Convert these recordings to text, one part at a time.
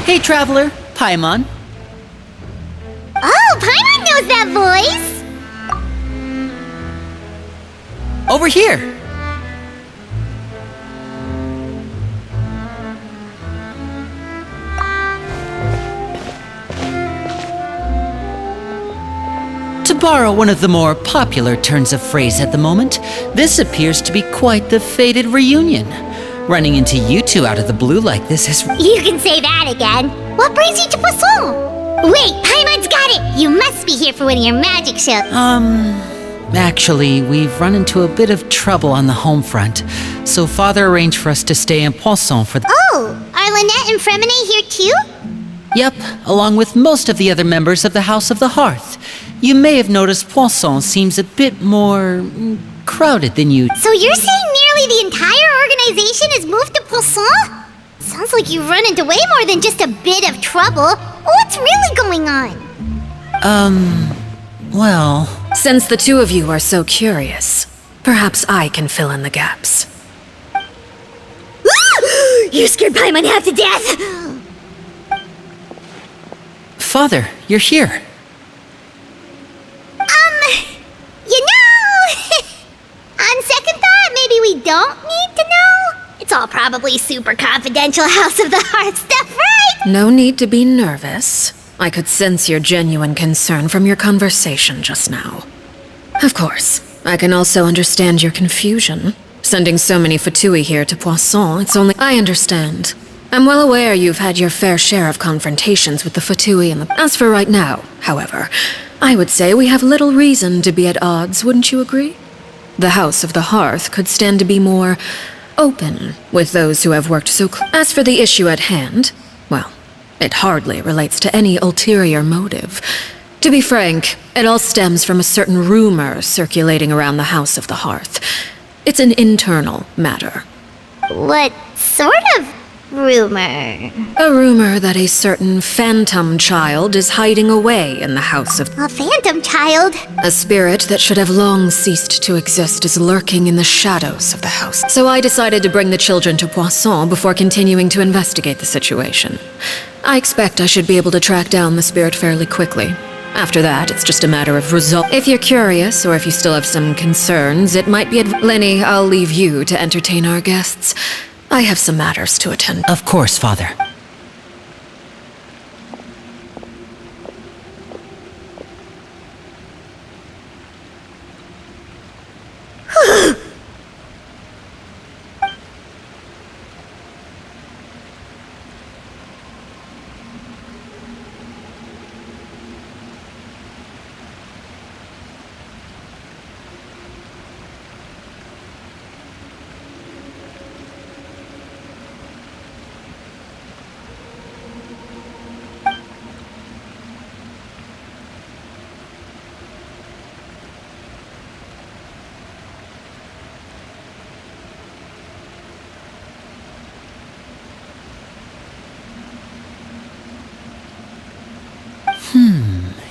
Hey, traveler, Paimon. Oh, Paimon knows that voice! Over here. To borrow one of the more popular turns of phrase at the moment, this appears to be quite the fated reunion. Running into you two out of the blue like this is... You can say that again. What brings you to Poisson? Wait, Paimon's got it! You must be here for one of your magic shows. Actually, we've run into a bit of trouble on the home front, so Father arranged for us to stay in Poisson for the... Oh, are Lynette and Fremine here too? Yep, along with most of the other members of the House of the Hearth. You may have noticed Poisson seems a bit more crowded than you. So you're saying nearly the entire organization has moved to Poisson? Sounds like you've run into way more than just a bit of trouble. What's really going on? Well... Since the two of you are so curious, perhaps I can fill in the gaps. You scared Paimon half to death! Father, you're here. You know, on second thought, maybe we don't need to know. It's all probably super confidential House of the Heart stuff, right? No need to be nervous. I could sense your genuine concern from your conversation just now. Of course, I can also understand your confusion. Sending so many Fatui here to Poisson, it's only... I understand. I'm well aware you've had your fair share of confrontations with the Fatui in the... As for right now, however, I would say we have little reason to be at odds, wouldn't you agree? The House of the Hearth could stand to be more open with those who have worked so close. As for the issue at hand, well, it hardly relates to any ulterior motive. To be frank, it all stems from a certain rumor circulating around the House of the Hearth. It's an internal matter. What sort of rumor? A rumor that a certain phantom child is hiding away in the House of... A phantom child? A spirit that should have long ceased to exist is lurking in the shadows of the house. So I decided to bring the children to Poisson before continuing to investigate the situation. I expect I should be able to track down the spirit fairly quickly. After that, it's just a matter of result. If you're curious, or if you still have some concerns, it might be Lenny, I'll leave you to entertain our guests. I have some matters to attend. Of course, Father.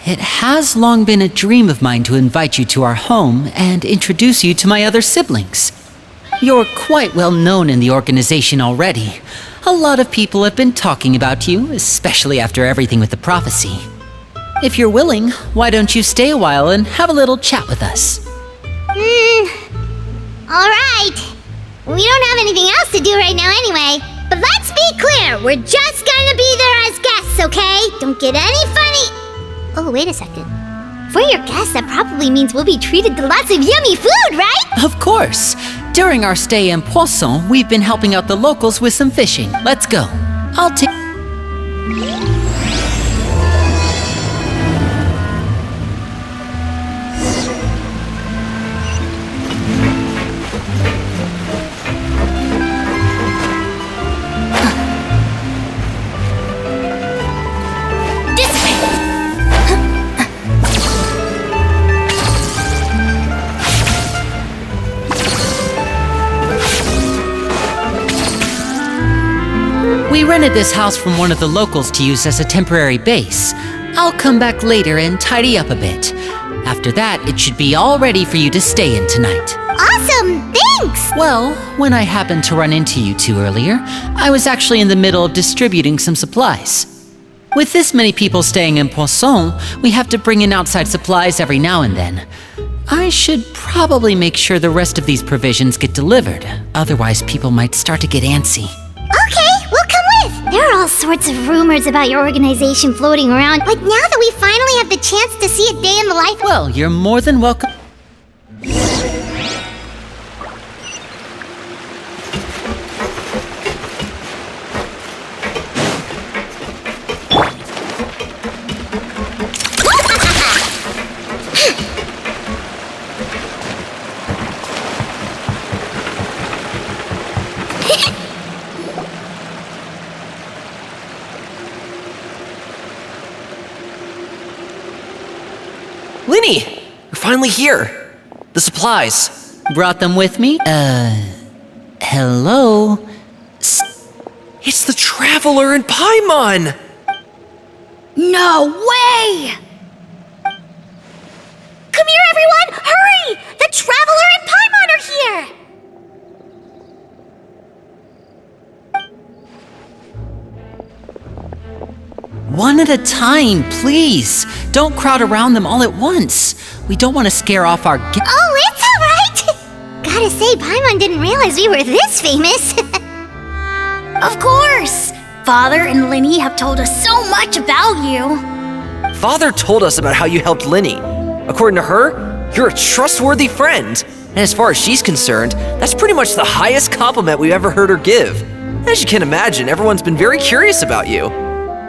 It has long been a dream of mine to invite you to our home and introduce you to my other siblings. You're quite well known in the organization already. A lot of people have been talking about you, especially after everything with the prophecy. If you're willing, why don't you stay a while and have a little chat with us? Alright. We don't have anything else to do right now anyway. But let's be clear, we're just gonna be there as guests, okay? Don't get any funny... Oh, wait a second. For your guests, that probably means we'll be treated to lots of yummy food, right? Of course. During our stay in Poisson, we've been helping out the locals with some fishing. Let's go. I'll take... We rented this house from one of the locals to use as a temporary base. I'll come back later and tidy up a bit. After that, it should be all ready for you to stay in tonight. Awesome! Thanks! Well, when I happened to run into you two earlier, I was actually in the middle of distributing some supplies. With this many people staying in Poisson, we have to bring in outside supplies every now and then. I should probably make sure the rest of these provisions get delivered, otherwise people might start to get antsy. Okay, we'll come with! There are all sorts of rumors about your organization floating around, but now that we finally have the chance to see a day in the life— Well, you're more than welcome. Linny! You're finally here! The supplies. Brought them with me? Hello? It's the Traveler and Paimon! No way! Come here, everyone! Hurry! The Traveler and Paimon are here! One at a time, please. Don't crowd around them all at once. We don't want to scare off our guests. Oh, it's alright! Gotta say, Paimon didn't realize we were this famous. Of course! Father and Linny have told us so much about you. Father told us about how you helped Linny. According to her, you're a trustworthy friend. And as far as she's concerned, that's pretty much the highest compliment we've ever heard her give. As you can imagine, everyone's been very curious about you.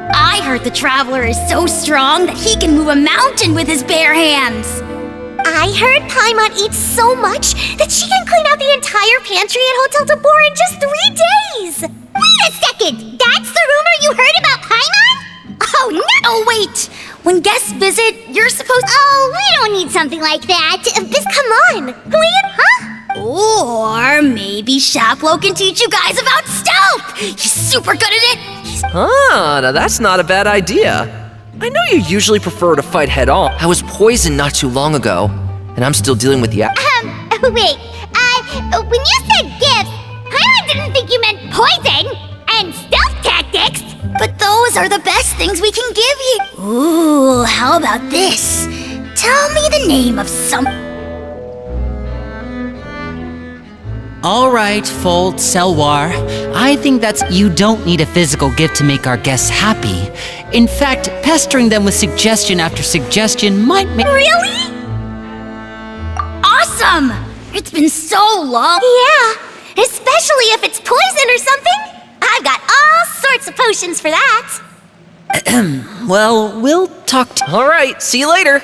I heard the Traveler is so strong that he can move a mountain with his bare hands. I heard Paimon eats so much that she can clean out the entire pantry at Hotel Tabor in just 3 days. Wait a second! That's the rumor you heard about Paimon? Oh, no! Oh, wait! When guests visit, you're supposed— Oh, we don't need something like that. Just come on. Clean, huh? Or maybe Shaplo can teach you guys about stealth. He's super good at it. Ah, now that's not a bad idea. I know you usually prefer to fight head on. I was poisoned not too long ago, and I'm still dealing with the— Wait, when you said gifts, Paimon didn't think you meant poison and stealth tactics. But those are the best things we can give you. Ooh, how about this? Tell me the name of some— All right, Folt, Selwar. I think you don't need a physical gift to make our guests happy. In fact, pestering them with suggestion after suggestion might make— Really? Awesome! It's been so long. Yeah, especially if it's poison or something. I've got all sorts of potions for that. Well, we'll talk to— All right, see you later.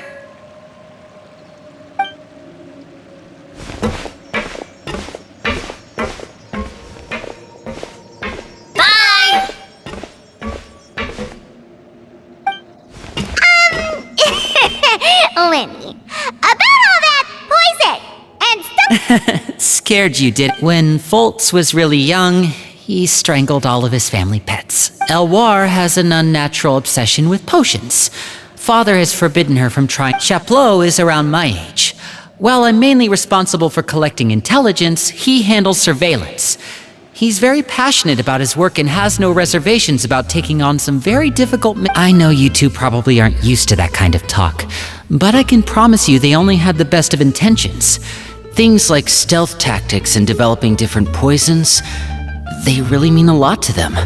Bye! Linny, about all that poison and stuff— Scared you, did. When Foltz was really young, he strangled all of his family pets. Elwar has an unnatural obsession with potions. Father has forbidden her from trying— Chaplot is around my age. While I'm mainly responsible for collecting intelligence, he handles surveillance. He's very passionate about his work and has no reservations about taking on some very difficult— I know you two probably aren't used to that kind of talk, but I can promise you they only had the best of intentions. Things like stealth tactics and developing different poisons, they really mean a lot to them.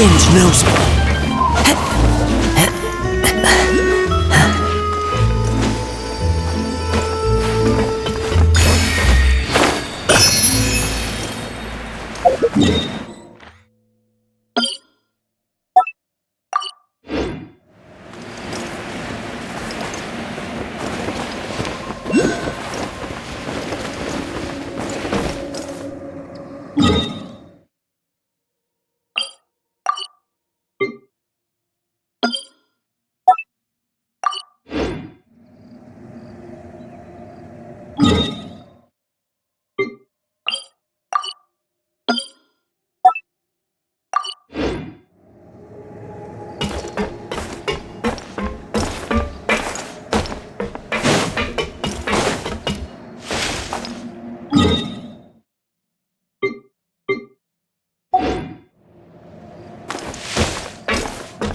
wind knows me.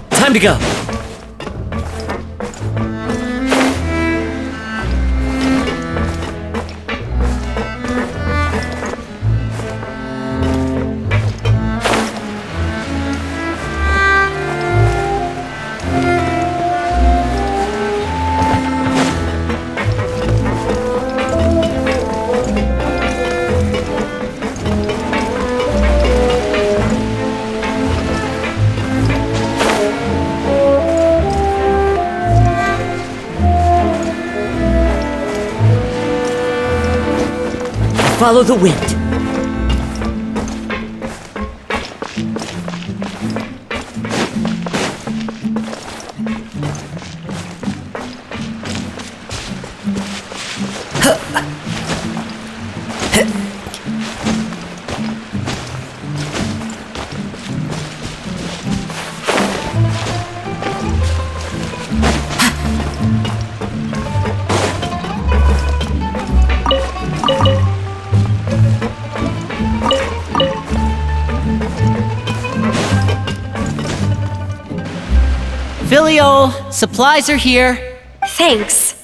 Time to go. Follow the wind. Filio, supplies are here. Thanks.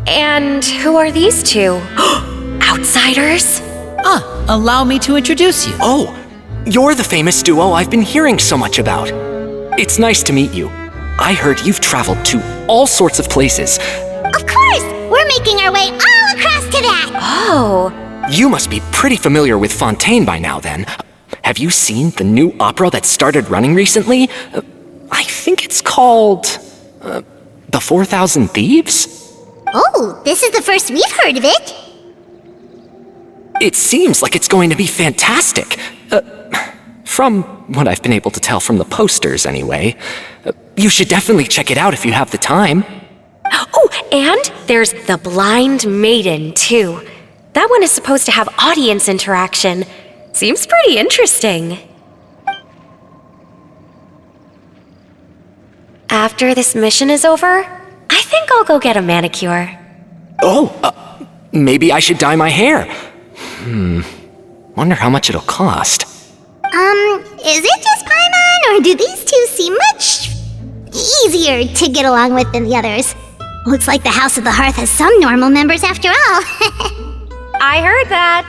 And who are these two? Outsiders? Allow me to introduce you. Oh, you're the famous duo I've been hearing so much about. It's nice to meet you. I heard you've traveled to all sorts of places. Of course! We're making our way all across to that! Oh, You must be pretty familiar with Fontaine by now, then. Have you seen the new opera that started running recently? I think it's called... The 4,000 Thieves? Oh, this is the first we've heard of it. It seems like it's going to be fantastic. From what I've been able to tell from the posters, anyway. You should definitely check it out if you have the time. Oh, and there's The Blind Maiden, too. That one is supposed to have audience interaction. Seems pretty interesting. After this mission is over, I think I'll go get a manicure. Oh, maybe I should dye my hair. Wonder how much it'll cost. Is it just Paimon, or do these two seem much easier to get along with than the others? Looks like the House of the Hearth has some normal members after all. I heard that.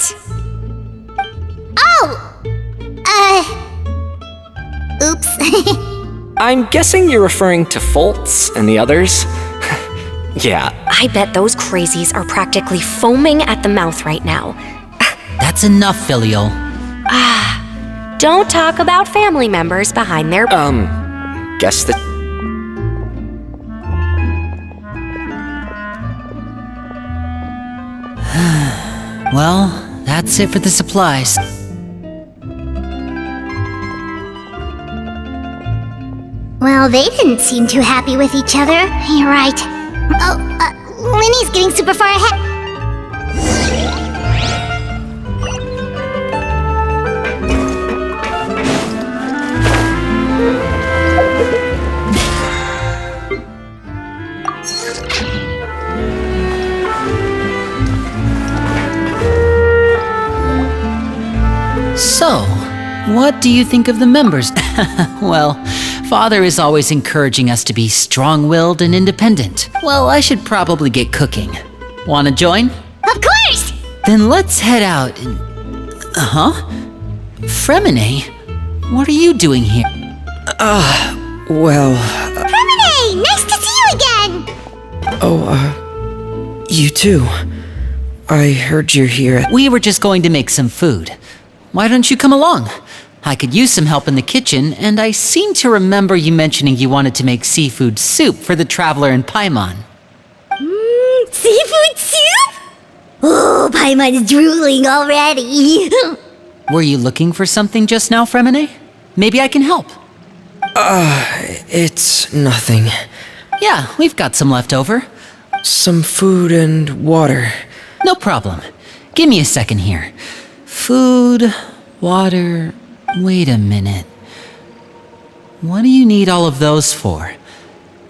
Oops. I'm guessing you're referring to Foltz and the others? Yeah. I bet those crazies are practically foaming at the mouth right now. That's enough, Filio. Don't talk about family members behind their... Guess that... Well, that's it for the supplies. Well, they didn't seem too happy with each other. You're right. Oh, Linny's getting super far ahead. So, what do you think of the members? Well, Father is always encouraging us to be strong-willed and independent. Well, I should probably get cooking. Wanna join? Of course! Then let's head out and... Fremine? What are you doing here? Well... Peruere, nice to see you again! You too. I heard you're here. We were just going to make some food. Why don't you come along? I could use some help in the kitchen, and I seem to remember you mentioning you wanted to make seafood soup for the traveler in Paimon. Seafood soup? Oh, Paimon is drooling already. Were you looking for something just now, Fremine? Maybe I can help. It's nothing. Yeah, we've got some left over. Some food and water. No problem. Give me a second here. Food, water... Wait a minute. What do you need all of those for?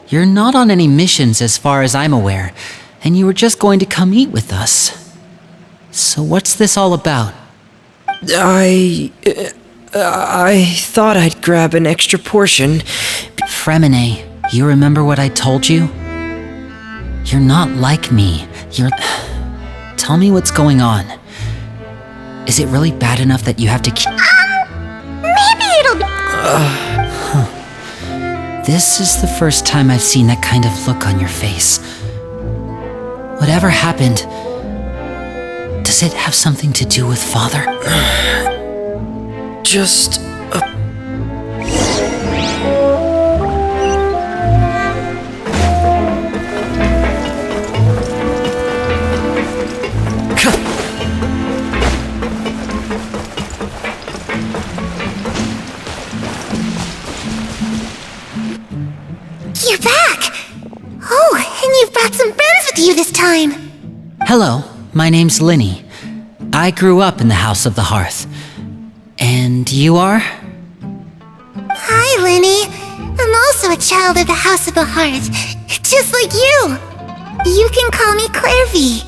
You're not on any missions as far as I'm aware, and you were just going to come eat with us. So what's this all about? I thought I'd grab an extra portion. Fremine, you remember what I told you? You're not like me. Tell me what's going on. Is it really bad enough that you have to keep... Maybe it'll be... This is the first time I've seen that kind of look on your face. Whatever happened, does it have something to do with Father? Just You're back! Oh, and you've brought some friends with you this time! Hello, my name's Linny. I grew up in the House of the Hearth. And you are? Hi, Linny. I'm also a child of the House of the Hearth, just like you. You can call me Clervie.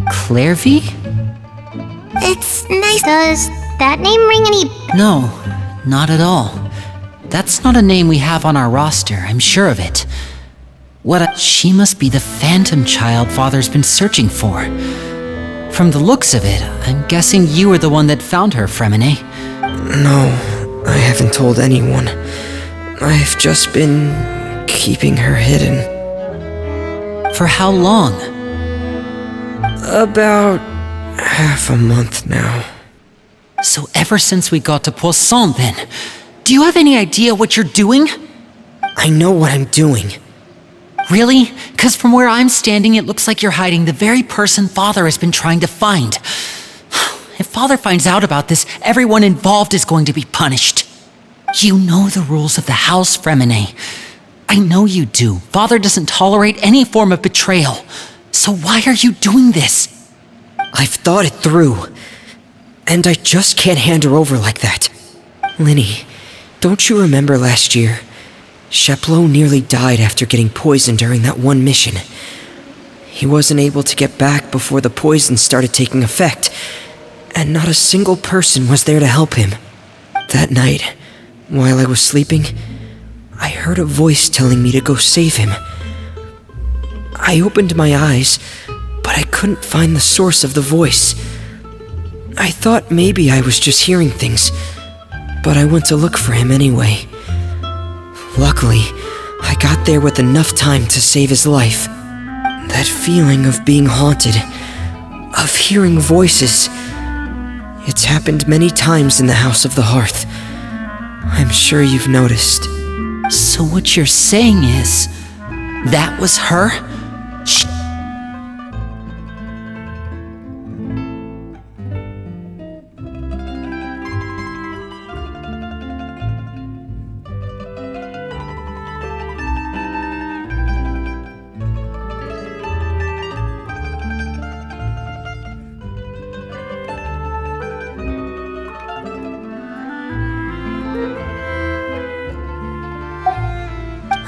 Clervie? It's nice. Does that name ring any... No, not at all. That's not a name we have on our roster, I'm sure of it. She must be the phantom child Father's been searching for. From the looks of it, I'm guessing you were the one that found her, Fremine. no, I haven't told anyone. I've just been keeping her hidden. For how long? About half a month now. So ever since we got to Poisson, then. Do you have any idea what you're doing? I know what I'm doing. Really? 'Cause from where I'm standing, it looks like you're hiding the very person Father has been trying to find. If Father finds out about this, everyone involved is going to be punished. You know the rules of the house, Fremine. I know you do. Father doesn't tolerate any form of betrayal. So why are you doing this? I've thought it through. And I just can't hand her over like that. Linny, don't you remember last year? Sheplo nearly died after getting poisoned during that one mission. He wasn't able to get back before the poison started taking effect, and not a single person was there to help him. That night, while I was sleeping, I heard a voice telling me to go save him. I opened my eyes, but I couldn't find the source of the voice. I thought maybe I was just hearing things, but I went to look for him anyway. Luckily, I got there with enough time to save his life. That feeling of being haunted, of hearing voices, it's happened many times in the House of the Hearth. I'm sure you've noticed. So what you're saying is, that was her?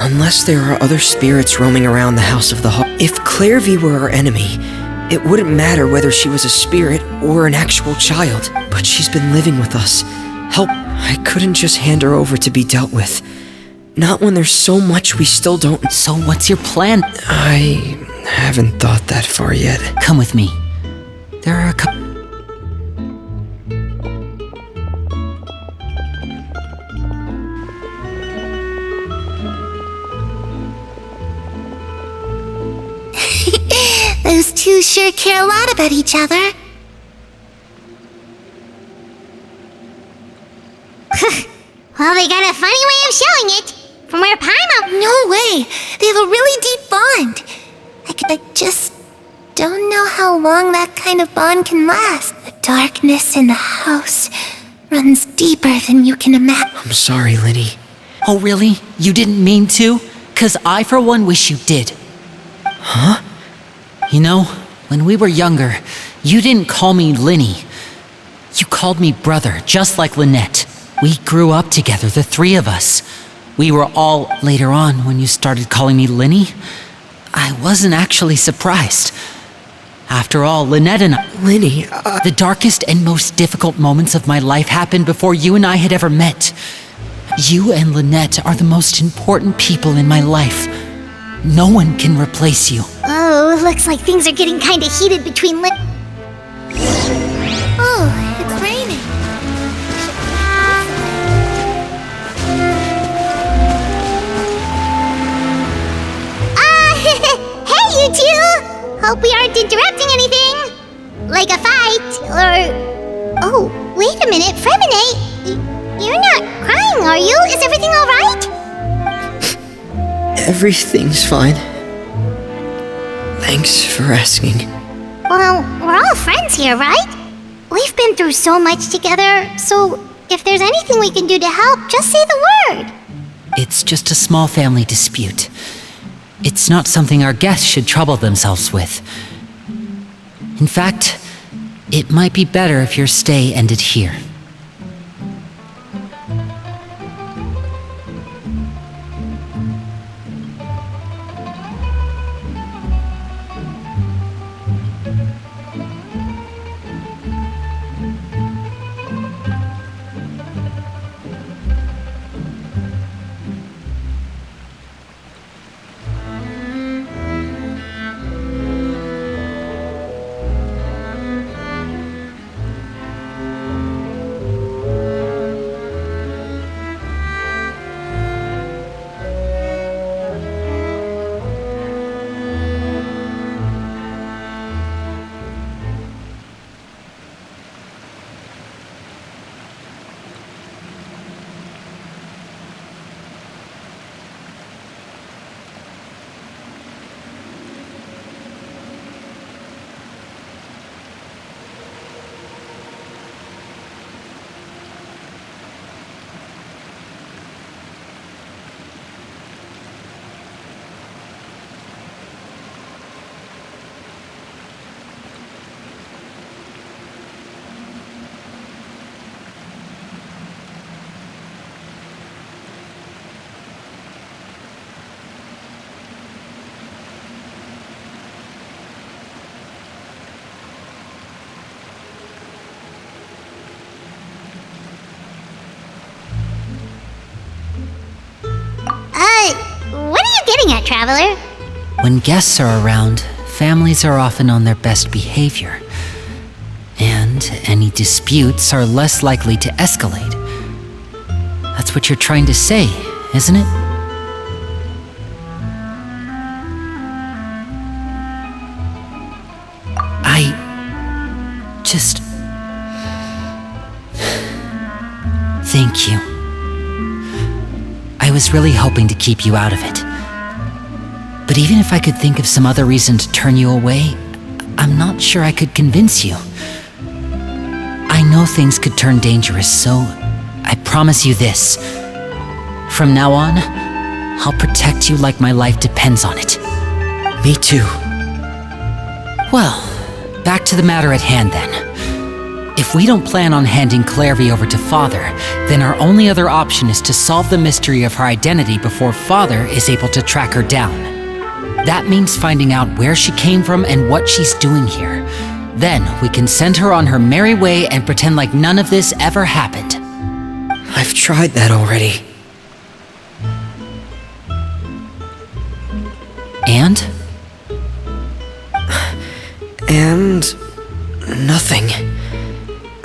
Unless there are other spirits roaming around the House of the Hearth. If Clervie were our enemy, it wouldn't matter whether she was a spirit or an actual child. But she's been living with us. I couldn't just hand her over to be dealt with. Not when there's so much we still don't... So what's your plan? I haven't thought that far yet. Come with me. There are a couple... sure care a lot about each other. Well, they got a funny way of showing it. From where Paimon... No way! They have a really deep bond. I just don't know how long that kind of bond can last. The darkness in the house runs deeper than you can imagine. I'm sorry, Linny. Oh, really? You didn't mean to? 'Cause I, for one, wish you did. Huh? You know, when we were younger, you didn't call me Linny. You called me brother, just like Lynette. We grew up together, the three of us. We were all later on when you started calling me Linny. I wasn't actually surprised. After all, Lynette and I... Linny, The darkest and most difficult moments of my life happened before you and I had ever met. You and Lynette are the most important people in my life. No one can replace you. Oh, looks like things are getting kinda heated between Oh, it's raining. Hey, you two! Hope we aren't interrupting anything. Like a fight, or... Oh, wait a minute, Fremine, you're not crying, are you? Is everything alright? everything's fine. Thanks for asking. Well, we're all friends here, right? We've been through so much together, so if there's anything we can do to help, just say the word. It's just a small family dispute. It's not something our guests should trouble themselves with. In fact, it might be better if your stay ended here. What are you getting at, Traveler? When guests are around, families are often on their best behavior. And any disputes are less likely to escalate. That's what you're trying to say, isn't it? Thank you. I was really hoping to keep you out of it. But even if I could think of some other reason to turn you away, I'm not sure I could convince you. I know things could turn dangerous, so I promise you this. From now on, I'll protect you like my life depends on it. Me too. Well, back to the matter at hand then. If we don't plan on handing Clervie over to Father, then our only other option is to solve the mystery of her identity before Father is able to track her down. That means finding out where she came from and what she's doing here. Then we can send her on her merry way and pretend like none of this ever happened. I've tried that already. And? And nothing.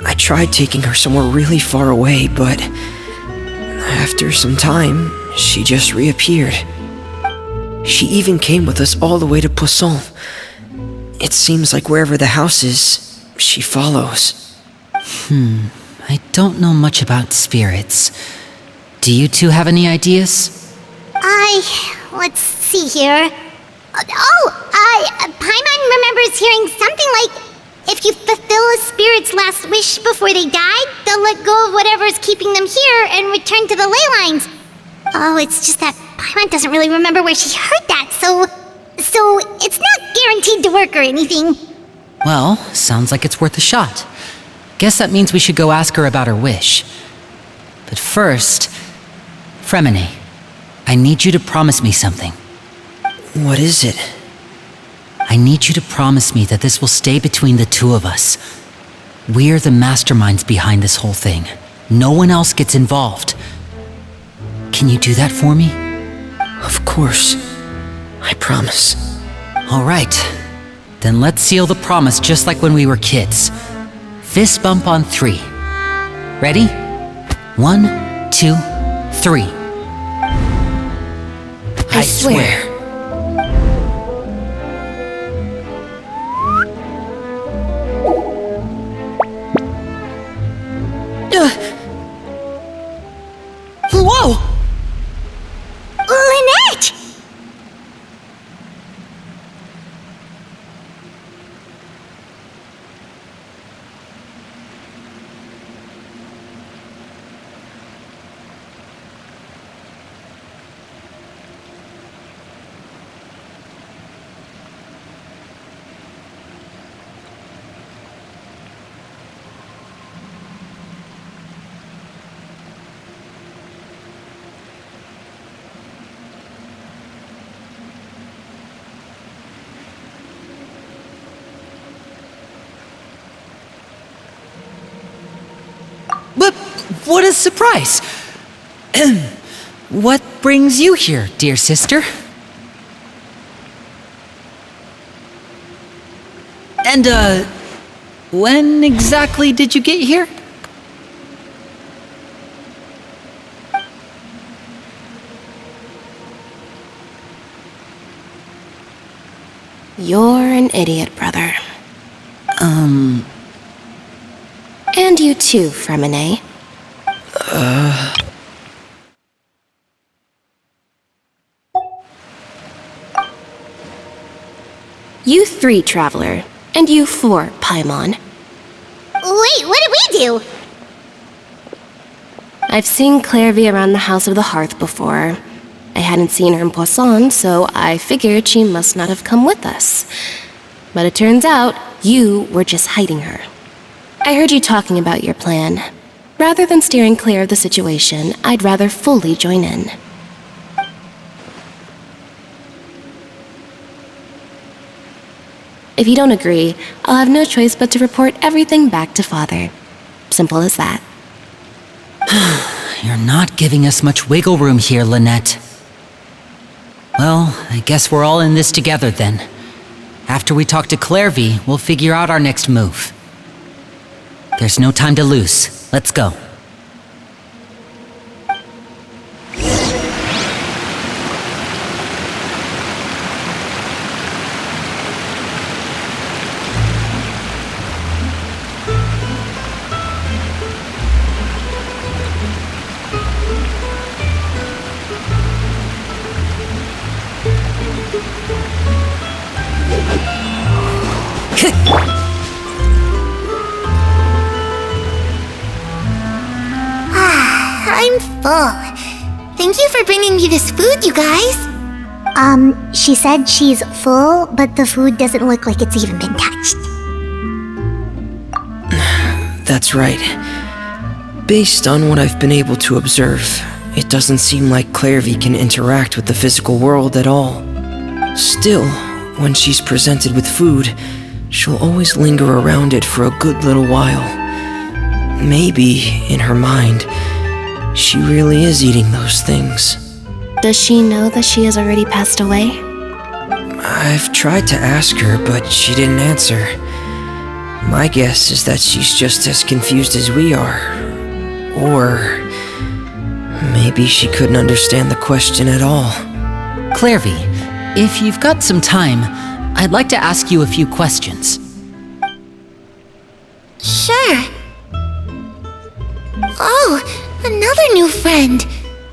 I tried taking her somewhere really far away, but after some time, she just reappeared. She even came with us all the way to Poisson. It seems like wherever the house is, she follows. I don't know much about spirits. Do you two have any ideas? Let's see here. Paimon remembers hearing something like, if you fulfill a spirit's last wish before they die, they'll let go of whatever's keeping them here and return to the ley lines. Oh, it's just that Paimon doesn't really remember where she heard that, so it's not guaranteed to work or anything. Well, sounds like it's worth a shot. Guess that means we should go ask her about her wish. But first, Fremine, I need you to promise me something. What is it? I need you to promise me that this will stay between the two of us. We're the masterminds behind this whole thing. No one else gets involved. Can you do that for me? Of course. I promise. All right. Then let's seal the promise just like when we were kids. Fist bump on 3. Ready? 1, 2, 3. I swear. Whoa! Lynette! But what a surprise! What brings you here, dear sister? And, when exactly did you get here? You're an idiot, brother. And you too, Fremine. You 3, Traveler. And you 4, Paimon. Wait, what did we do? I've seen Clervie around the House of the Hearth before. I hadn't seen her in Poisson, so I figured she must not have come with us. But it turns out, you were just hiding her. I heard you talking about your plan. Rather than steering clear of the situation, I'd rather fully join in. If you don't agree, I'll have no choice but to report everything back to Father. Simple as that. You're not giving us much wiggle room here, Lynette. Well, I guess we're all in this together then. After we talk to Clervie, we'll figure out our next move. There's no time to lose. Let's go. I'm full. Thank you for bringing me this food, you guys. She said she's full, but the food doesn't look like it's even been touched. That's right. Based on what I've been able to observe, it doesn't seem like Clervie can interact with the physical world at all. Still, when she's presented with food, she'll always linger around it for a good little while. Maybe, in her mind, she really is eating those things. Does she know that she has already passed away? I've tried to ask her, but she didn't answer. My guess is that she's just as confused as we are. Or maybe she couldn't understand the question at all. Clervie, if you've got some time, I'd like to ask you a few questions. Sure. Oh, another new friend.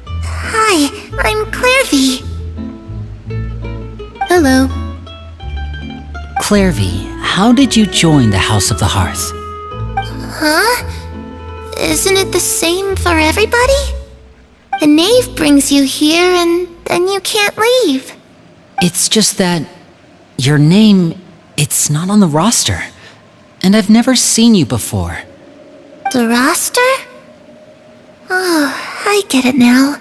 Hi, I'm Clervie. Hello. Clervie, how did you join the House of the Hearth? Huh? Isn't it the same for everybody? The knave brings you here and then you can't leave. It's just that your name, it's not on the roster. And I've never seen you before. The roster? Oh, I get it now.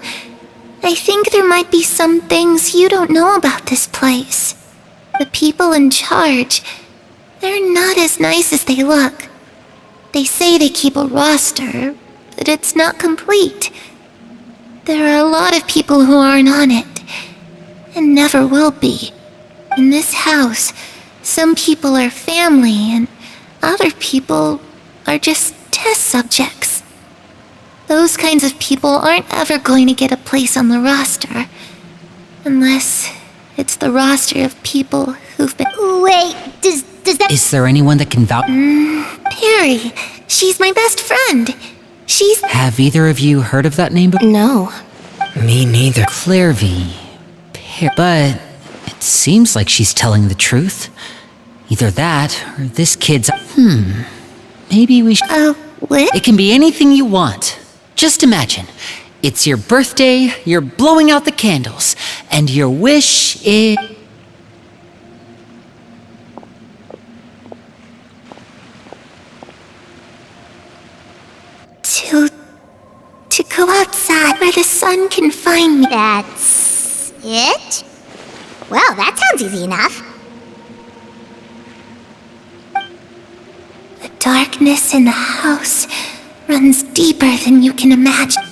I think there might be some things you don't know about this place. The people in charge, they're not as nice as they look. They say they keep a roster, but it's not complete. There are a lot of people who aren't on it, and never will be. In this house, some people are family, and other people are just test subjects. Those kinds of people aren't ever going to get a place on the roster. Unless it's the roster of people who've been... Wait, does that... Is there anyone that can vouch? Perry. She's my best friend. She's... Have either of you heard of that name before? No. Me neither. Clervie. But it seems like she's telling the truth. Either that, or this kid's... Maybe we should... what? It can be anything you want. Just imagine. It's your birthday, you're blowing out the candles, and your wish is... To go outside where the sun can find me. That's it? Well, that sounds easy enough. The darkness in the house runs deeper than you can imagine.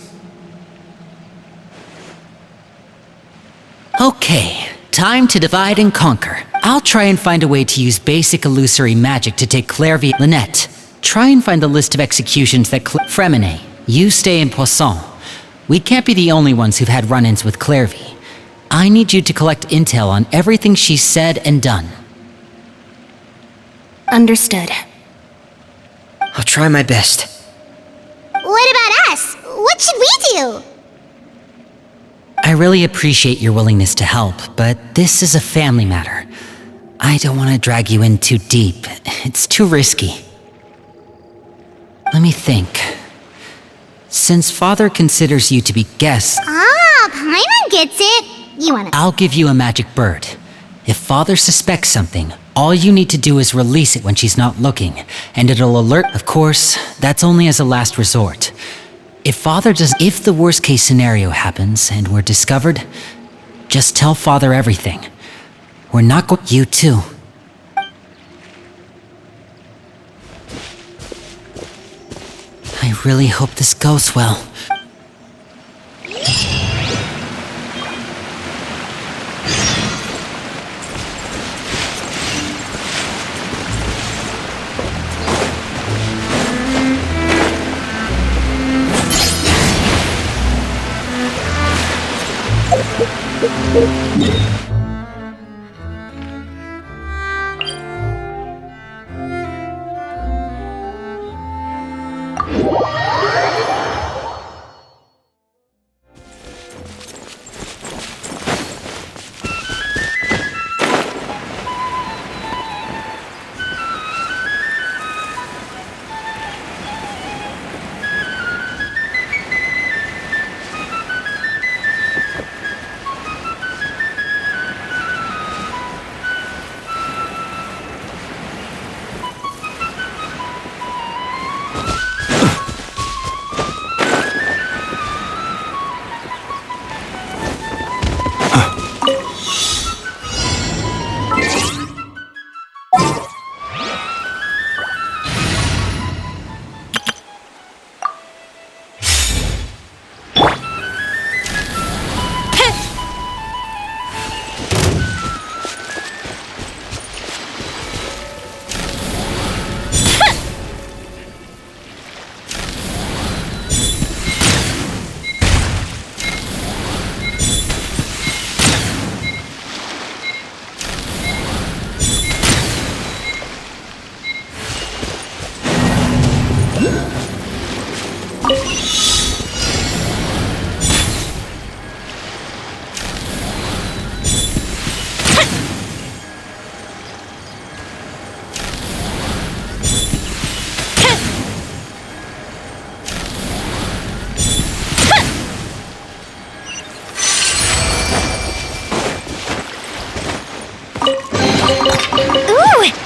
Okay, time to divide and conquer. I'll try and find a way to use basic illusory magic to take Clervie. Lynette, try and find the list of executions that Fremine, you stay in Poisson. We can't be the only ones who've had run-ins with Clervie. I need you to collect intel on everything she's said and done. Understood. I'll try my best. What about us? What should we do? I really appreciate your willingness to help, but this is a family matter. I don't want to drag you in too deep. It's too risky. Let me think. Since Father considers you to be guests, Paimon gets it. You wanna... I'll give you a magic bird. If Father suspects something, all you need to do is release it when she's not looking, and it'll alert. Of course, that's only as a last resort. If the worst case scenario happens and we're discovered, just tell Father everything. We're not going... You too. I really hope this goes well.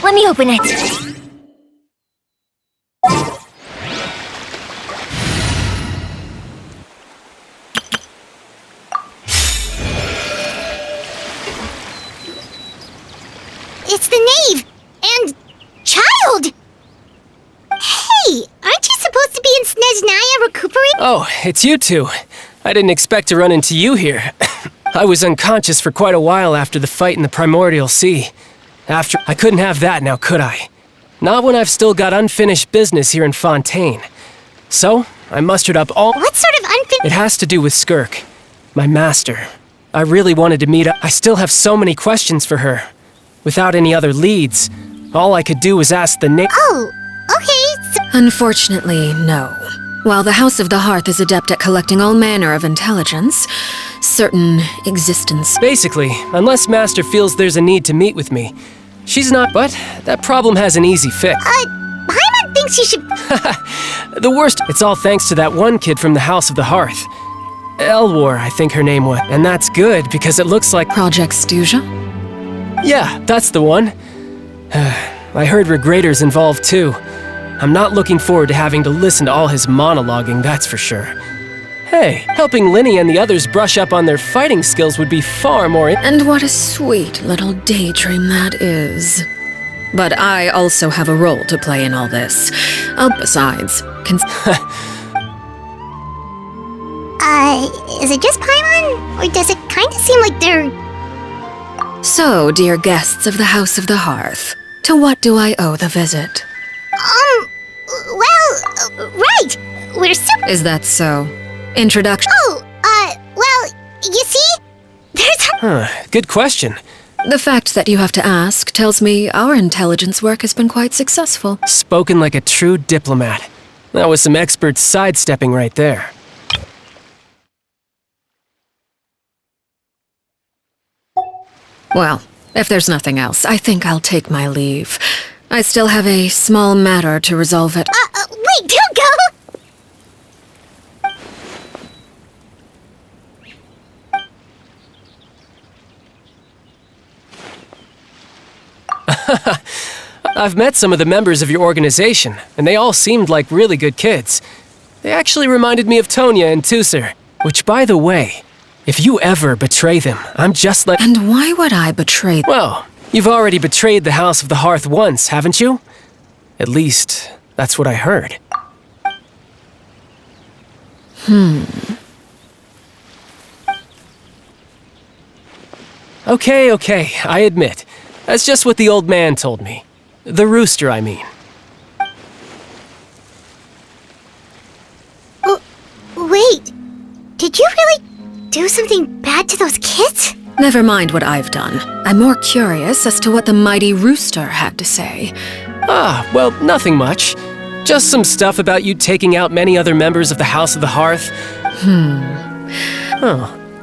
let me open it. It's the knave! And... child! Hey, aren't you supposed to be in Snezhnaya recuperating? Oh, it's you two. I didn't expect to run into you here. I was unconscious for quite a while after the fight in the Primordial Sea. I couldn't have that now, could I? Not when I've still got unfinished business here in Fontaine. So, I mustered up all— What sort of unfinished— It has to do with Skirk, my master. I really wanted to meet up. I still have so many questions for her. Without any other leads, all I could do was ask the name. Oh, okay, so— Unfortunately, no. While the House of the Hearth is adept at collecting all manner of intelligence, certain existence— Basically, unless Master feels there's a need to meet with me, she's not— But that problem has an easy fix. Paimon thinks you should— The worst— It's all thanks to that one kid from the House of the Hearth. Elwar, I think her name was. And that's good, because it looks like— Project Stuja? Yeah, that's the one. I heard Regrader's involved too. I'm not looking forward to having to listen to all his monologuing, that's for sure. Hey, helping Linny and the others brush up on their fighting skills would be far more— And what a sweet little daydream that is. But I also have a role to play in all this. Besides, is it just Paimon? Or does it kind of seem like they're— So, dear guests of the House of the Hearth, to what do I owe the visit? Right! We're super— Is that so? Introduction— well, you see? There's— Good question. The fact that you have to ask tells me our intelligence work has been quite successful. Spoken like a true diplomat. That was some expert sidestepping right there. Well, if there's nothing else, I think I'll take my leave. I still have a small matter to resolve at— wait, don't go! I've met some of the members of your organization, and they all seemed like really good kids. They actually reminded me of Tonya and Tusser, which, by the way, if you ever betray them, I'm just like— And why would I betray them? Well, you've already betrayed the House of the Hearth once, haven't you? At least, that's what I heard. Okay, I admit. That's just what the old man told me. The rooster, I mean. Wait, did you really do something bad to those kids? Never mind what I've done. I'm more curious as to what the mighty rooster had to say. Well, nothing much. Just some stuff about you taking out many other members of the House of the Hearth.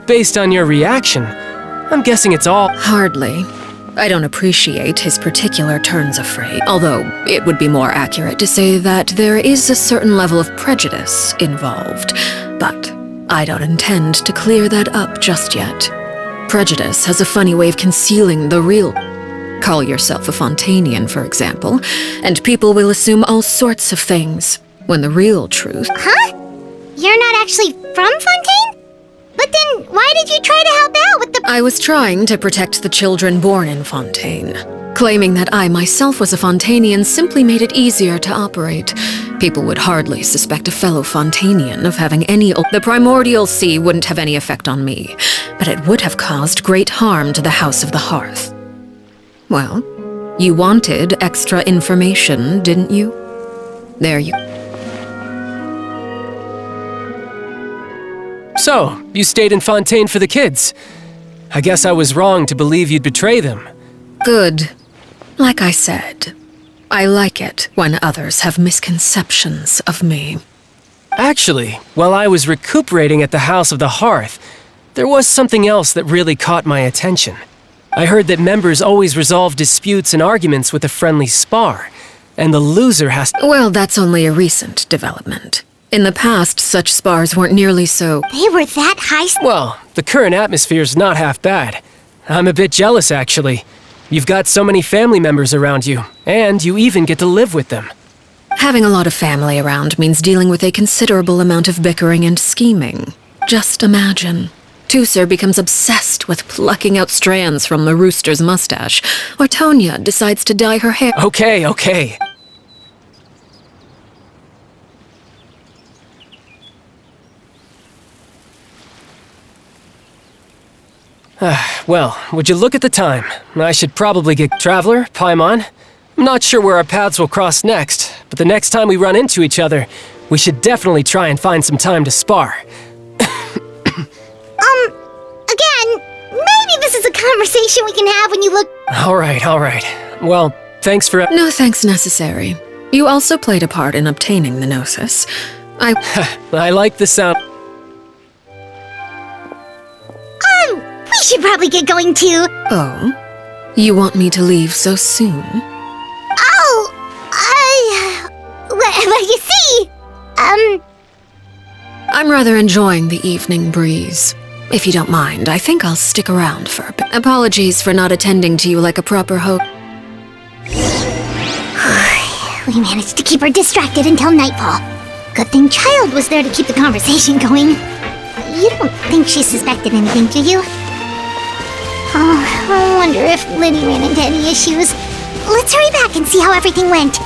Based on your reaction, I'm guessing it's all— Hardly. I don't appreciate his particular turns of phrase, although it would be more accurate to say that there is a certain level of prejudice involved. But I don't intend to clear that up just yet. Prejudice has a funny way of concealing the real— Call yourself a Fontainian, for example, and people will assume all sorts of things, when the real truth— Huh? You're not actually from Fontaine? But then, why did you try to help out with the— I was trying to protect the children born in Fontaine. Claiming that I myself was a Fontainian simply made it easier to operate. People would hardly suspect a fellow Fontainian of having any— The Primordial Sea wouldn't have any effect on me, but it would have caused great harm to the House of the Hearth. Well, you wanted extra information, didn't you? There you— So, you stayed in Fontaine for the kids. I guess I was wrong to believe you'd betray them. Good. Like I said, I like it when others have misconceptions of me. Actually, while I was recuperating at the House of the Hearth, there was something else that really caught my attention. I heard that members always resolve disputes and arguments with a friendly spar, and the loser has to— Well, that's only a recent development. In the past, such spars weren't nearly so— They were that high— Well, the current atmosphere's not half bad. I'm a bit jealous, actually. You've got so many family members around you, and you even get to live with them. Having a lot of family around means dealing with a considerable amount of bickering and scheming. Just imagine. Tusser becomes obsessed with plucking out strands from the rooster's mustache, or Tonya decides to dye her hair. Okay. Well, would you look at the time? I should probably get Traveler, Paimon. I'm not sure where our paths will cross next, but the next time we run into each other, we should definitely try and find some time to spar. Again, maybe this is a conversation we can have when you look... All right. Well, thanks for... No thanks necessary. You also played a part in obtaining the Gnosis. I like the sound... We should probably get going too. Oh? You want me to leave so soon? Well, you see, I'm rather enjoying the evening breeze. If you don't mind, I think I'll stick around for a bit. Apologies for not attending to you like a proper host. We managed to keep her distracted until nightfall. Good thing Child was there to keep the conversation going. You don't think she suspected anything, do you? Oh, I wonder if Linny ran into any issues. Let's hurry back and see how everything went.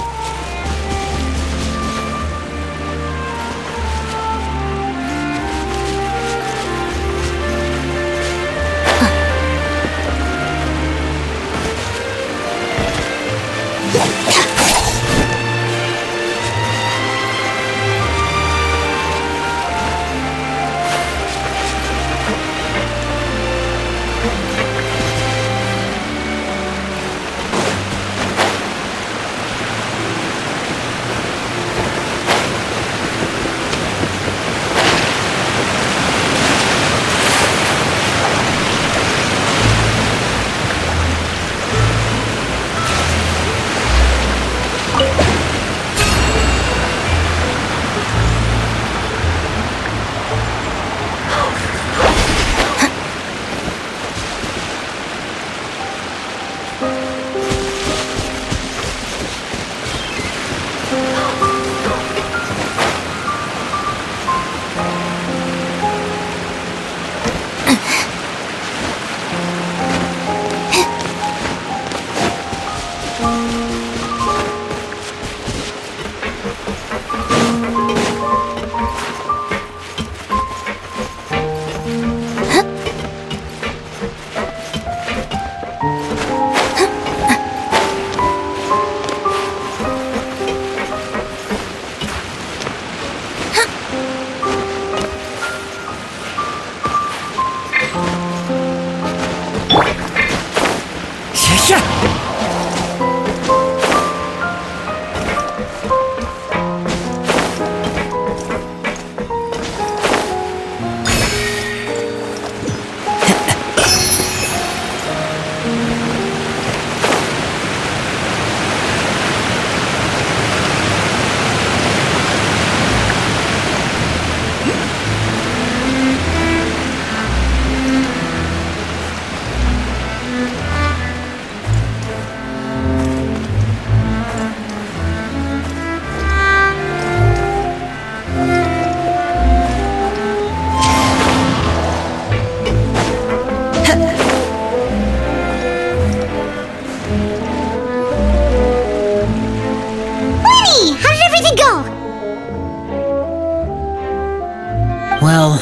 Well,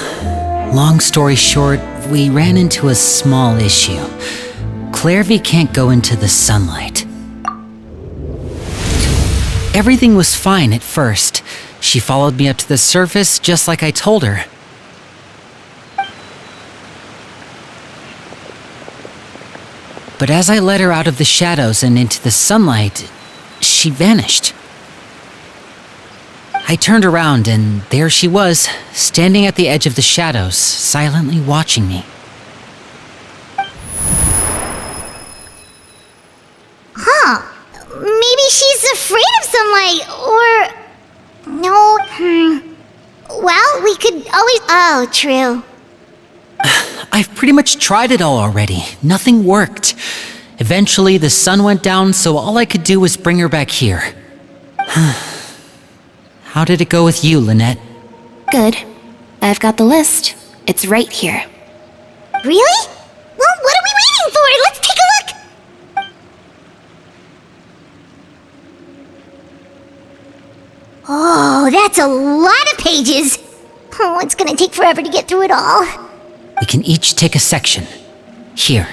long story short, we ran into a small issue. Clervie can't go into the sunlight. Everything was fine at first. She followed me up to the surface just like I told her. But as I led her out of the shadows and into the sunlight, she vanished. I turned around and there she was, standing at the edge of the shadows, silently watching me. Huh. Maybe she's afraid of sunlight, or... No, Well, we could always... Oh, true. I've pretty much tried it all already. Nothing worked. Eventually, the sun went down, so all I could do was bring her back here. How did it go with you, Lynette? Good. I've got the list. It's right here. Really? Well, what are we waiting for? Let's take a look! Oh, that's a lot of pages. Oh, it's gonna take forever to get through it all. We can each take a section. Here.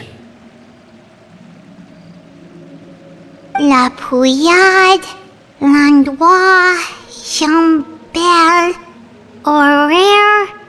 La Pouillade, l'endroit, Chambel, horaire.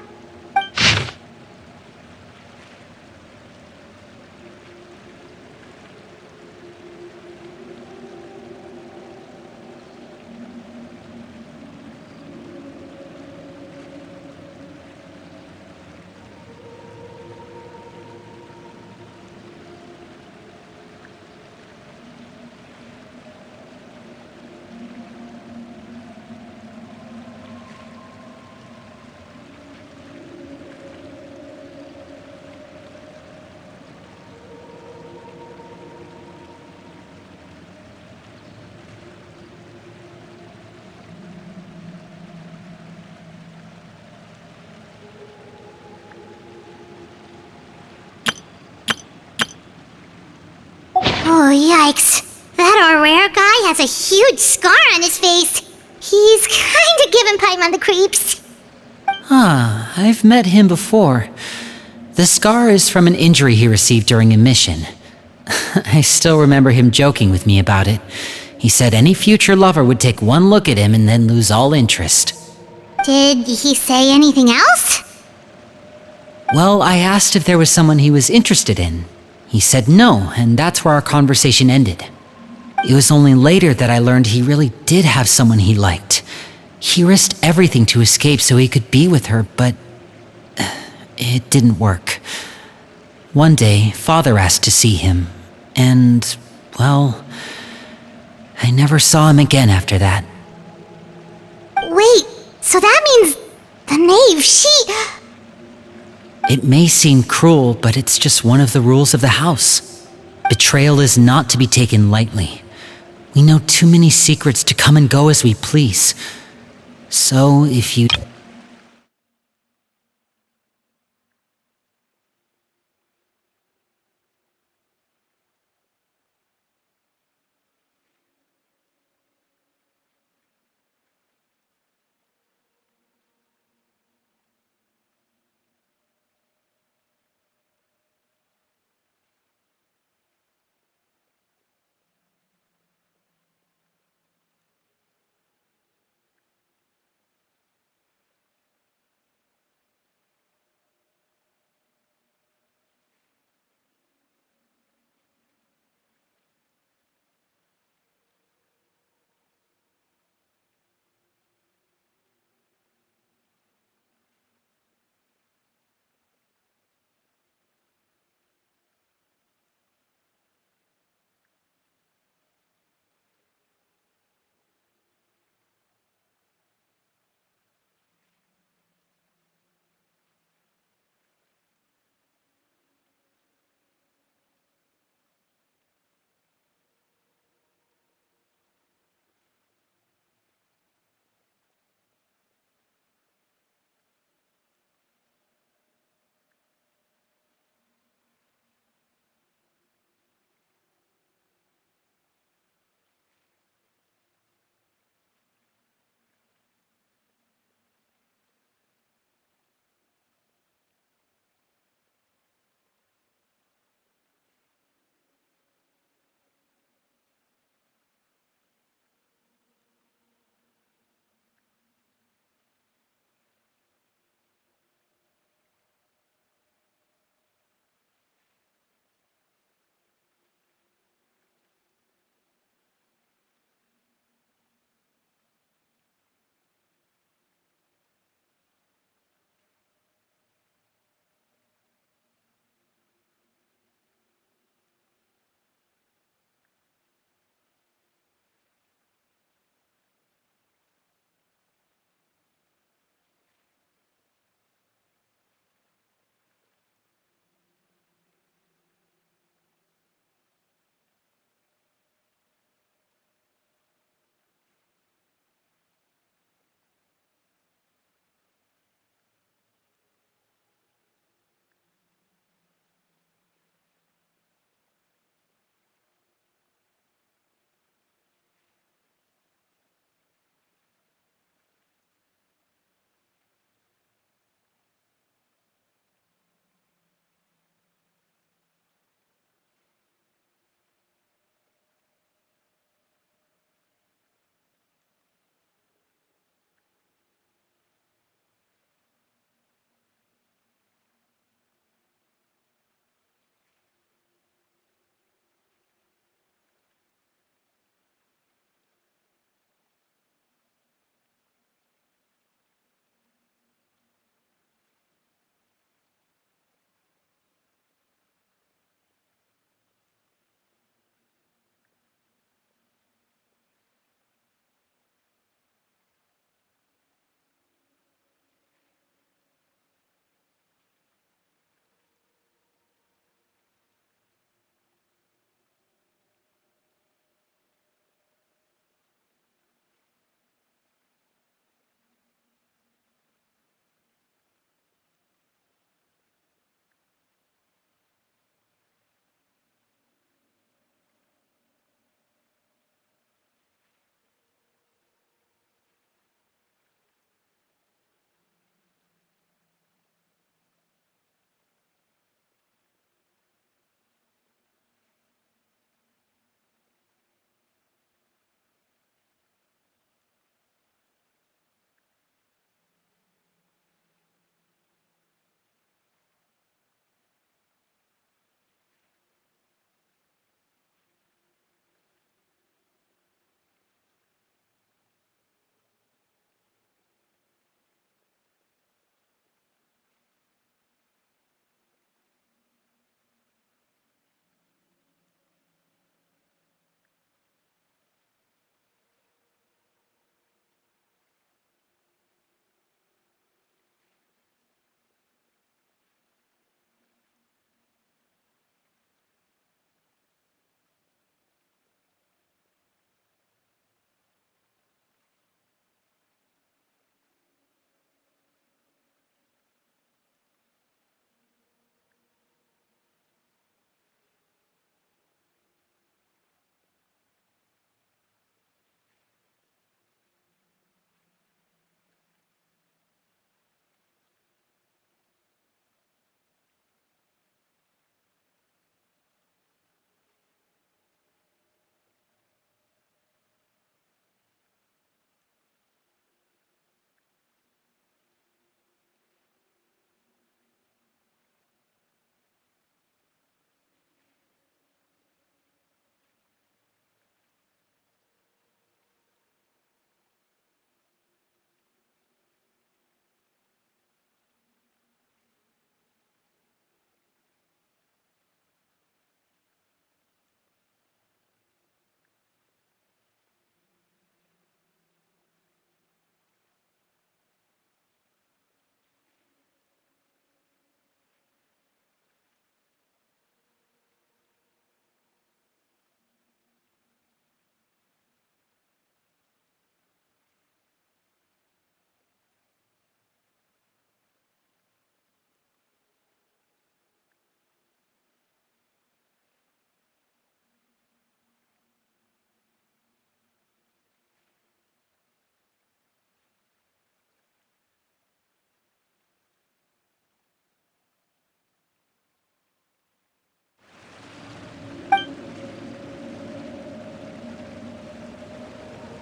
Oh, yikes. That Peruere guy has a huge scar on his face. He's kinda giving Paimon the creeps. I've met him before. The scar is from an injury he received during a mission. I still remember him joking with me about it. He said any future lover would take one look at him and then lose all interest. Did he say anything else? Well, I asked if there was someone he was interested in. He said no, and that's where our conversation ended. It was only later that I learned he really did have someone he liked. He risked everything to escape so he could be with her, but it didn't work. One day, Father asked to see him, and, well, I never saw him again after that. Wait, so that means the knave, she... It may seem cruel, but it's just one of the rules of the house. Betrayal is not to be taken lightly. We know too many secrets to come and go as we please. So, if you...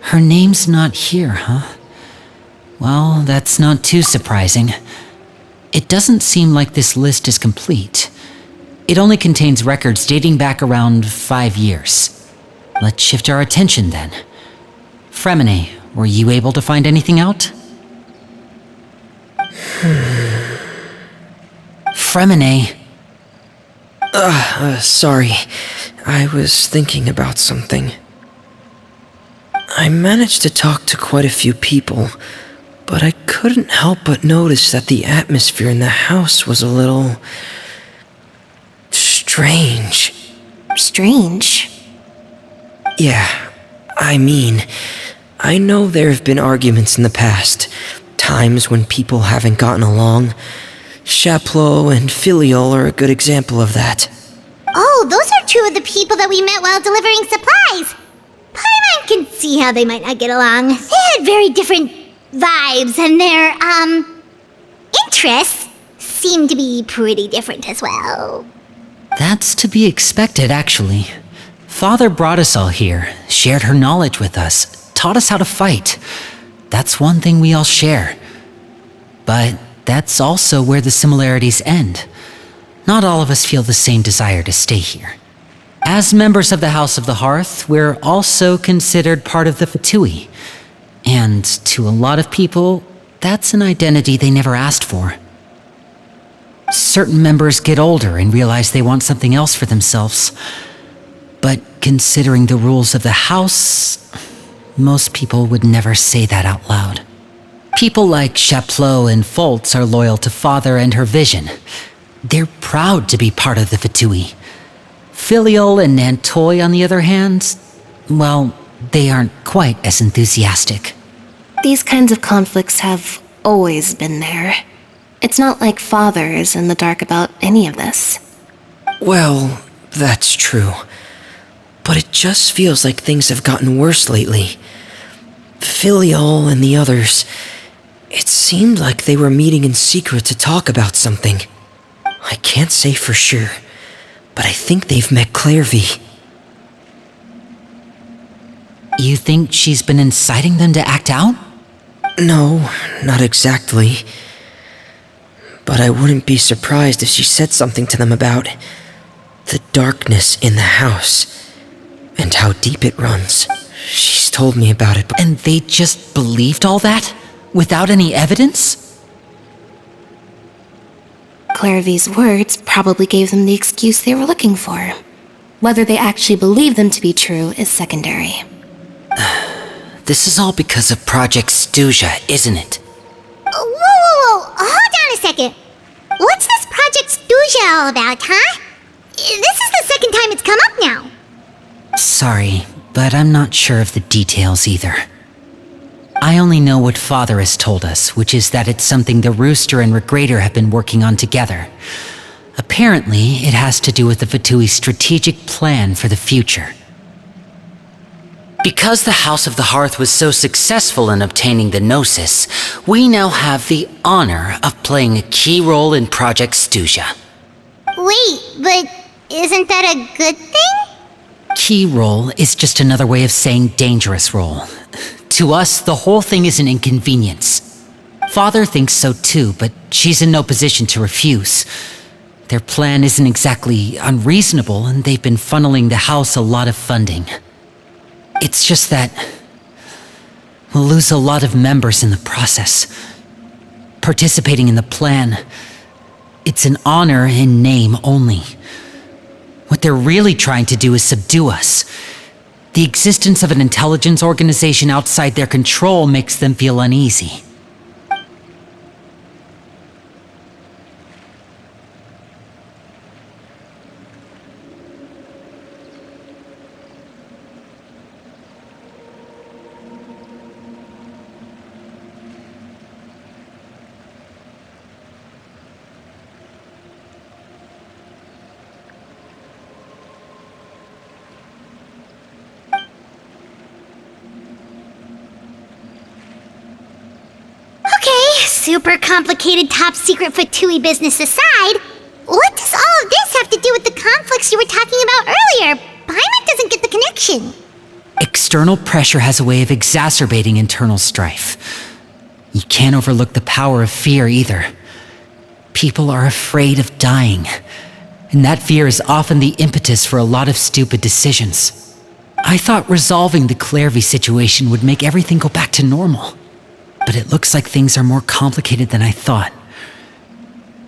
Her name's not here, huh? Well, that's not too surprising. It doesn't seem like this list is complete. It only contains records dating back around 5 years. Let's shift our attention then. Fremine, were you able to find anything out? Fremine. Sorry. I was thinking about something. I managed to talk to quite a few people, but I couldn't help but notice that the atmosphere in the house was a little... strange. Strange? Yeah, I mean, I know there have been arguments in the past, times when people haven't gotten along. Chaplot and Filial are a good example of that. Oh, those are two of the people that we met while delivering supplies. Paimon can see how they might not get along. They had very different vibes, and their, interests seem to be pretty different as well. That's to be expected, actually. Father brought us all here, shared her knowledge with us, taught us how to fight. That's one thing we all share. But that's also where the similarities end. Not all of us feel the same desire to stay here. As members of the House of the Hearth, we're also considered part of the Fatui. And to a lot of people, that's an identity they never asked for. Certain members get older and realize they want something else for themselves. But considering the rules of the House, most people would never say that out loud. People like Chaplot and Foltz are loyal to Father and her vision. They're proud to be part of the Fatui. Filial and Nantoy, on the other hand, well, they aren't quite as enthusiastic. These kinds of conflicts have always been there. It's not like Father is in the dark about any of this. Well, that's true. But it just feels like things have gotten worse lately. Filial and the others, it seemed like they were meeting in secret to talk about something. I can't say for sure, but I think they've met Clervie. You think she's been inciting them to act out? No, not exactly. But I wouldn't be surprised if she said something to them about the darkness in the house and how deep it runs. She's told me about it. And they just believed all that? Without any evidence? Clervie's words probably gave them the excuse they were looking for. Whether they actually believe them to be true is secondary. This is all because of Project Stuja, isn't it? Whoa, hold on a second. What's this Project Stuja all about, huh? This is the second time it's come up now. Sorry, but I'm not sure of the details either. I only know what Father has told us, which is that it's something the Rooster and Regrator have been working on together. Apparently, it has to do with the Fatui's strategic plan for the future. Because the House of the Hearth was so successful in obtaining the Gnosis, we now have the honor of playing a key role in Project Stuja. Wait, but isn't that a good thing? Key role is just another way of saying dangerous role. To us, the whole thing is an inconvenience. Father thinks so too, but she's in no position to refuse. Their plan isn't exactly unreasonable, and they've been funneling the house a lot of funding. It's just that we'll lose a lot of members in the process. Participating in the plan, it's an honor in name only. What they're really trying to do is subdue us. The existence of an intelligence organization outside their control makes them feel uneasy. Super complicated top secret Fatui business aside, what does all of this have to do with the conflicts you were talking about earlier? Paimon doesn't get the connection. External pressure has a way of exacerbating internal strife. You can't overlook the power of fear either. People are afraid of dying, and that fear is often the impetus for a lot of stupid decisions. I thought resolving the Clervie situation would make everything go back to normal, but it looks like things are more complicated than I thought.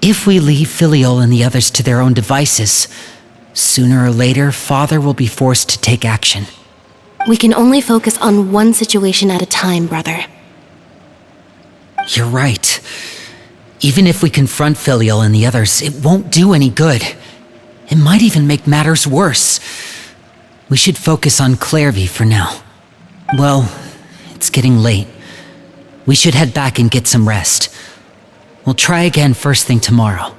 If we leave Filiol and the others to their own devices, sooner or later, Father will be forced to take action. We can only focus on one situation at a time, brother. You're right. Even if we confront Filiol and the others, it won't do any good. It might even make matters worse. We should focus on Clervie for now. Well, it's getting late. We should head back and get some rest. We'll try again first thing tomorrow.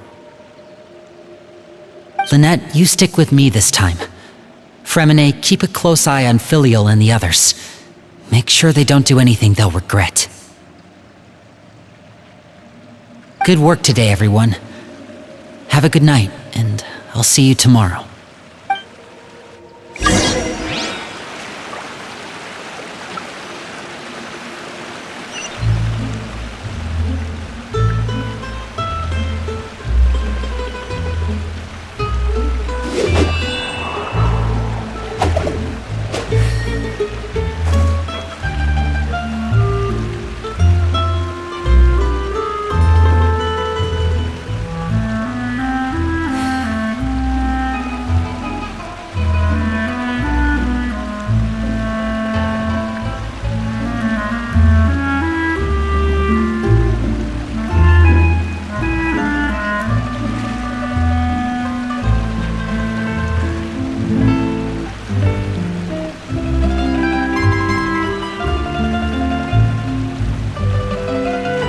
Lynette, you stick with me this time. Fremine, keep a close eye on Filiol and the others. Make sure they don't do anything they'll regret. Good work today, everyone. Have a good night, and I'll see you tomorrow.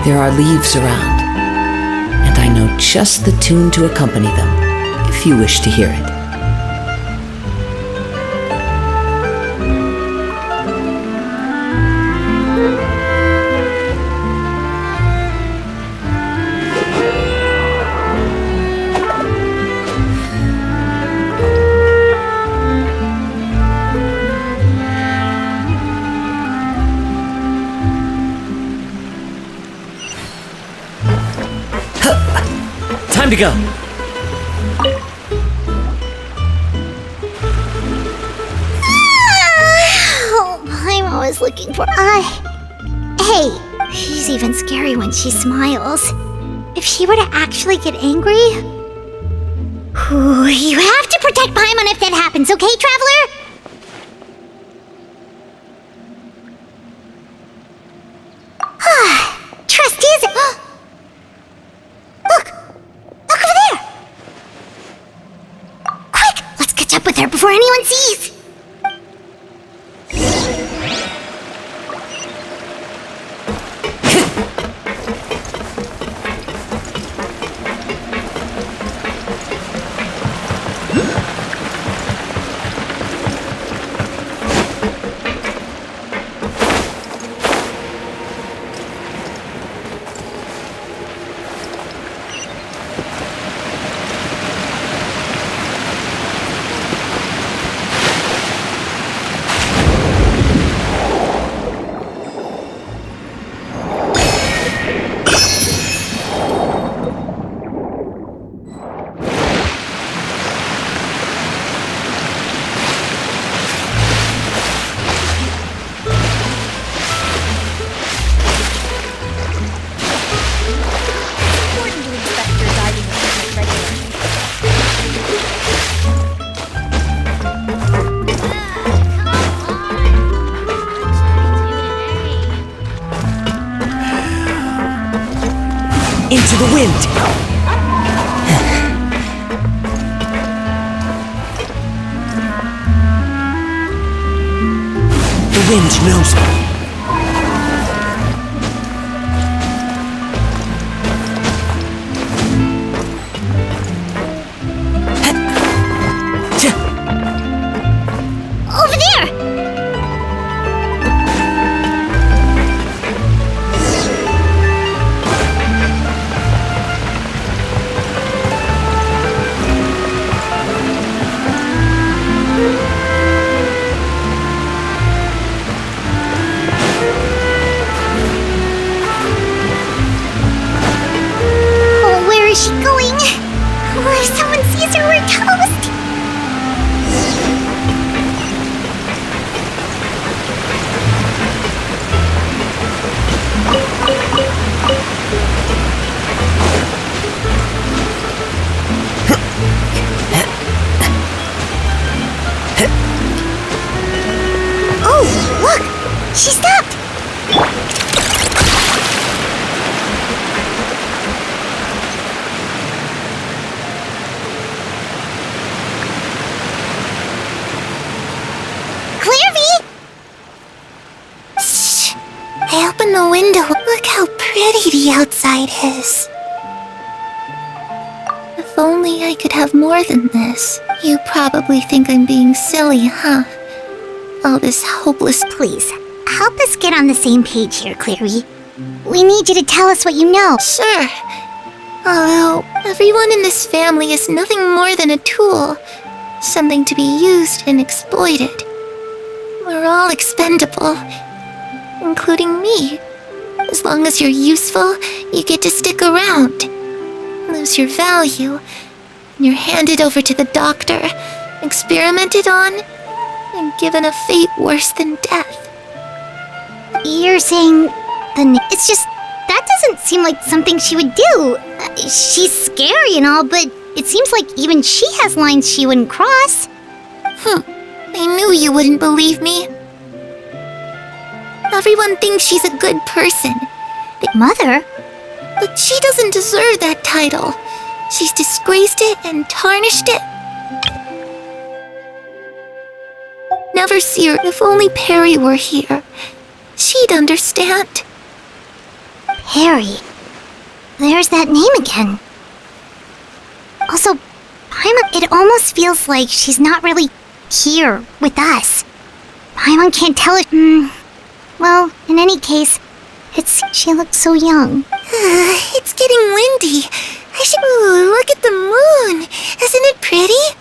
There are leaves around, and I know just the tune to accompany them, if you wish to hear it. Time to go. Oh, I'm always looking for Hey, she's even scary when she smiles. If she were to actually get angry... Ooh, you have to protect Paimon if that happens, okay, Traveler? Trustees... Look! Look over there! Quick! Let's catch up with her before anyone sees! Into the wind! The wind knows me. Over there! the outside is. If only I could have more than this. You probably think I'm being silly, huh? All this hopeless... Please, help us get on the same page here, Clervie. We need you to tell us what you know. Sure. Although, everyone in this family is nothing more than a tool. Something to be used and exploited. We're all expendable. Including me. As long as you're useful, you get to stick around. Lose your value, and you're handed over to the doctor, experimented on, and given a fate worse than death. You're saying... It's just... That doesn't seem like something she would do. She's scary and all, but it seems like even she has lines she wouldn't cross. I knew you wouldn't believe me. Everyone thinks she's a good person. Mother? But she doesn't deserve that title. She's disgraced it and tarnished it. Never see her. If only Perry were here. She'd understand. Perry. There's that name again. Also, Paimon, it almost feels like she's not really here with us. Paimon can't tell it. Well, in any case, she looks so young. It's getting windy. I should... Ooh, look at the moon. Isn't it pretty?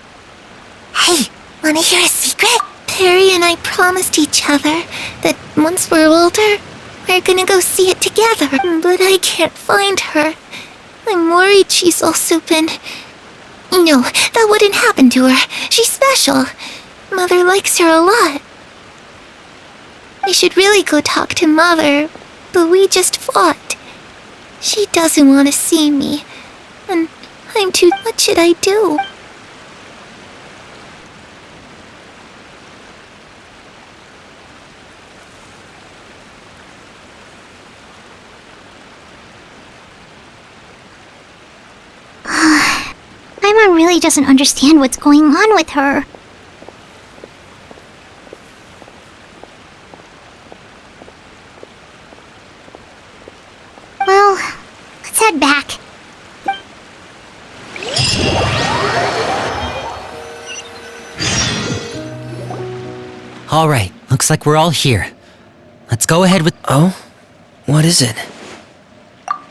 Hey, wanna hear a secret? Perry and I promised each other that once we're older, we're gonna go see it together. But I can't find her. I'm worried she's also been... No, that wouldn't happen to her. She's special. Mother likes her a lot. I should really go talk to Mother, but we just fought. She doesn't want to see me, and I'm too... What should I do? Paimon really doesn't understand what's going on with her. Well, let's head back. All right, looks like we're all here. Let's go ahead with... Oh? What is it?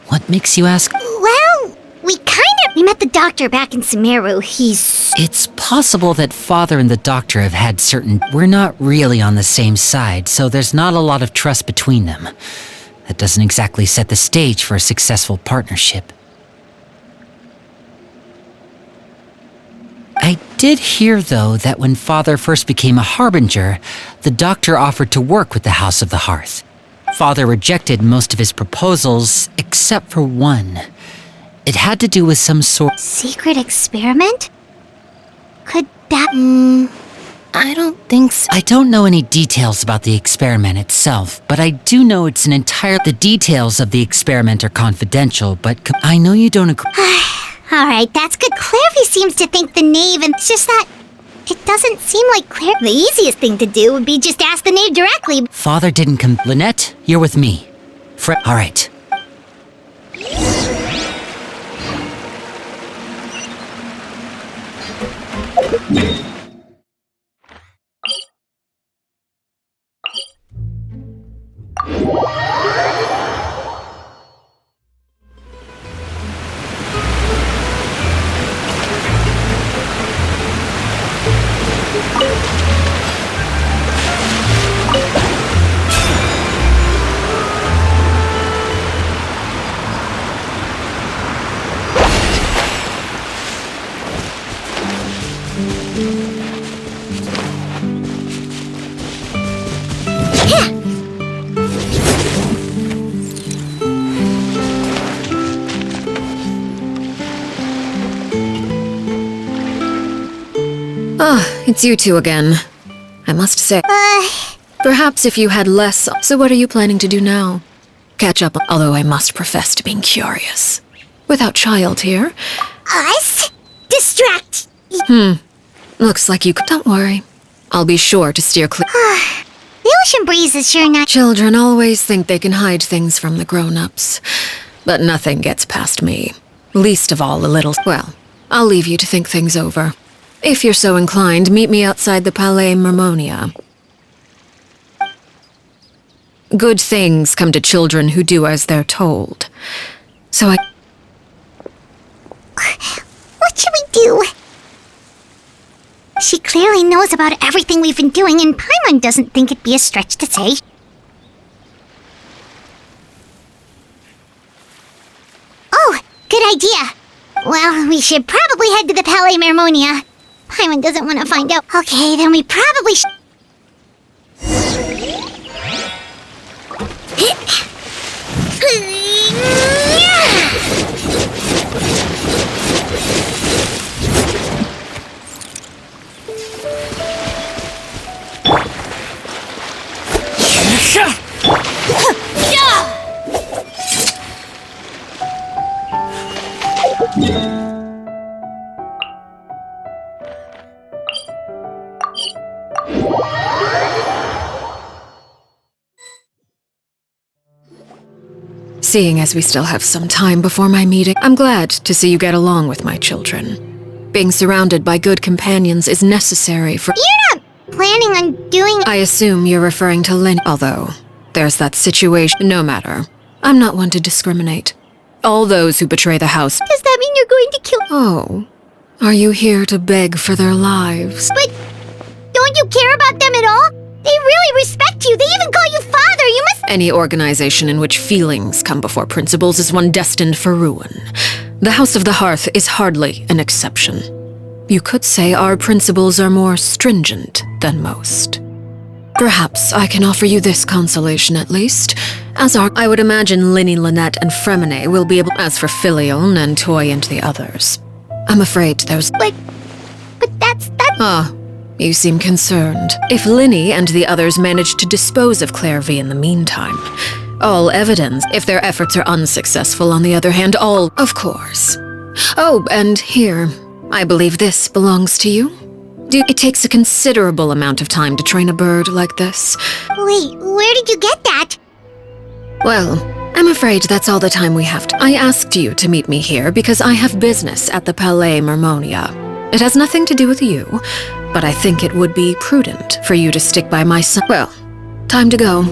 What makes you ask? Well, we met the doctor back in Sumeru. It's possible that Father and the Doctor have had certain... We're not really on the same side, so there's not a lot of trust between them. That doesn't exactly set the stage for a successful partnership. I did hear, though, that when Father first became a Harbinger, the Doctor offered to work with the House of the Hearth. Father rejected most of his proposals, except for one. It had to do with some sort... Secret experiment? Could that... I don't think so. I don't know any details about the experiment itself, but I do know it's an entire... The details of the experiment are confidential, but I know you don't agree... Alright, that's good. Clervie seems to think the knave, and it's just that... It doesn't seem like the easiest thing to do would be just ask the knave directly. Father didn't come... Lynette, you're with me. Alright. It's you two again. I must say... Perhaps if you had less... So what are you planning to do now? Catch up, although I must profess to being curious. Without child here... Us? Distract! Looks like you could... Don't worry. I'll be sure to steer clear... The ocean breeze is sure not... Children always think they can hide things from the grown-ups. But nothing gets past me. Least of all a little... Well, I'll leave you to think things over. If you're so inclined, meet me outside the Palais Mermonia. Good things come to children who do as they're told. So I... What should we do? She clearly knows about everything we've been doing, and Paimon doesn't think it'd be a stretch to say. Oh, good idea. Well, we should probably head to the Palais Mermonia. Paimon doesn't want to find out. Okay, then we probably should... Seeing as we still have some time before my meeting, I'm glad to see you get along with my children. Being surrounded by good companions is necessary for— You're not planning on doing— I assume you're referring to Lynn, although there's that situation. No matter. I'm not one to discriminate. All those who betray the house— Does that mean you're going to kill— Oh, are you here to beg for their lives? But don't you care about them at all? They really respect you. They even call you father. You must— Any organization in which feelings come before principles is one destined for ruin. The House of the Hearth is hardly an exception. You could say our principles are more stringent than most. Perhaps I can offer you this consolation at least, as I would imagine Linny, Lynette, and Fremine will be able— As for Filion and Toy and the others, I'm afraid there's— But that's— Ah, you seem concerned. If Linny and the others manage to dispose of Clervie in the meantime, all evidence— If their efforts are unsuccessful, on the other hand, all— Of course. Oh, and here, I believe this belongs to you? It takes a considerable amount of time to train a bird like this. Wait, where did you get that? Well, I'm afraid that's all the time we have to— I asked you to meet me here because I have business at the Palais Mermonia. It has nothing to do with you, but I think it would be prudent for you to stick by my son. Well, time to go.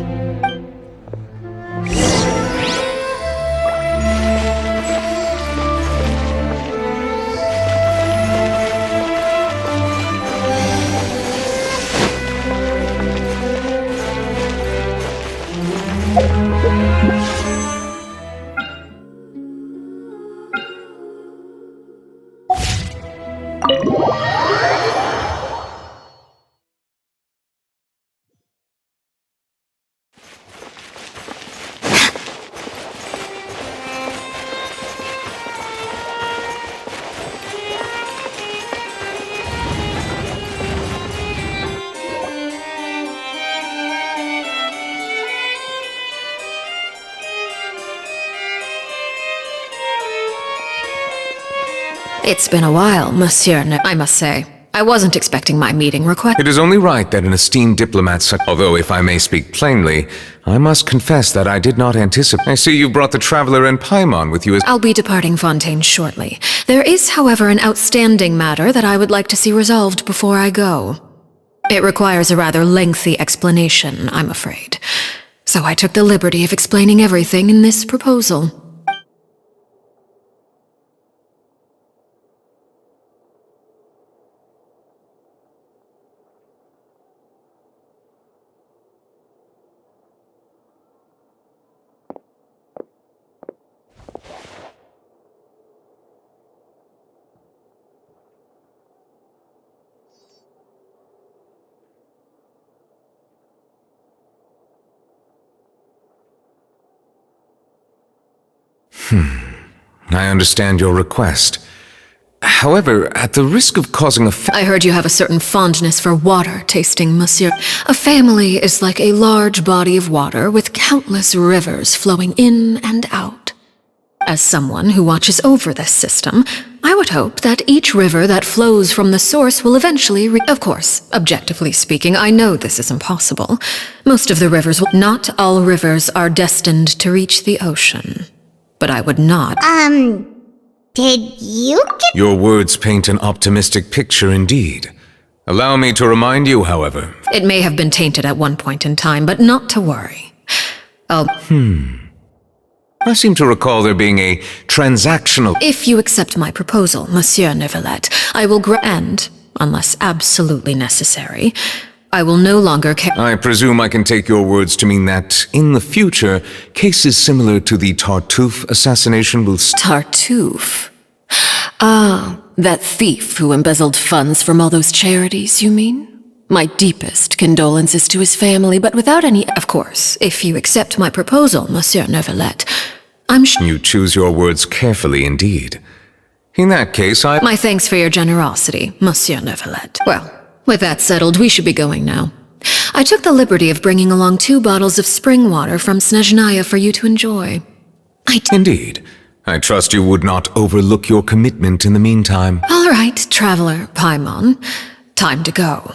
It's been a while, Monsieur. I must say, I wasn't expecting my meeting request. It is only right that an esteemed diplomat such— Although, if I may speak plainly, I must confess that I did not anticipate— I see you brought the Traveler and Paimon with you as— I'll be departing Fontaine shortly. There is, however, an outstanding matter that I would like to see resolved before I go. It requires a rather lengthy explanation, I'm afraid. So I took the liberty of explaining everything in this proposal. I understand your request. However, at the risk of causing I heard you have a certain fondness for water tasting, Monsieur. A family is like a large body of water with countless rivers flowing in and out. As someone who watches over this system, I would hope that each river that flows from the source will eventually Of course, objectively speaking, I know this is impossible. Most of the rivers will— Not all rivers are destined to reach the ocean. but I would not. Did you get— Your words paint an optimistic picture indeed. Allow me to remind you, however. It may have been tainted at one point in time, but not to worry. I seem to recall there being a transactional— If you accept my proposal, Monsieur Neuvillette, I will and, unless absolutely necessary, I will no longer care— I presume I can take your words to mean that, in the future, cases similar to the Tartuffe assassination will— Tartuffe? Ah, that thief who embezzled funds from all those charities, you mean? My deepest condolences to his family, but without any— Of course, if you accept my proposal, Monsieur Neuvillette, I'm sure— You choose your words carefully indeed. In that case, My thanks for your generosity, Monsieur Neuvillette. Well, with that settled, we should be going now. I took the liberty of bringing along 2 bottles of spring water from Snezhnaya for you to enjoy. Indeed. I trust you would not overlook your commitment in the meantime. All right, traveler Paimon. Time to go.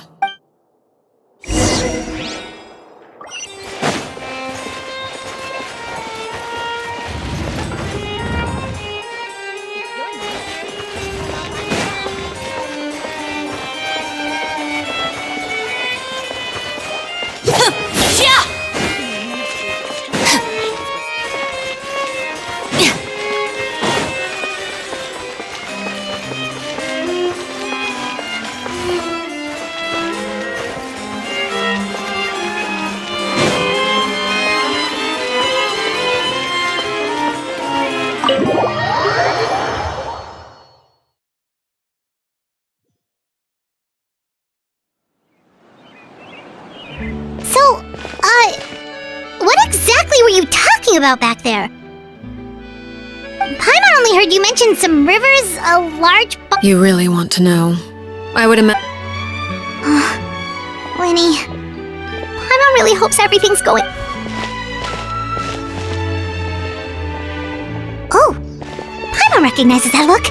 So, what exactly were you talking about back there? Paimon only heard you mention some rivers, a large You really want to know? I would imagine. Winnie, Paimon really hopes everything's going— Oh, Paimon recognizes that look.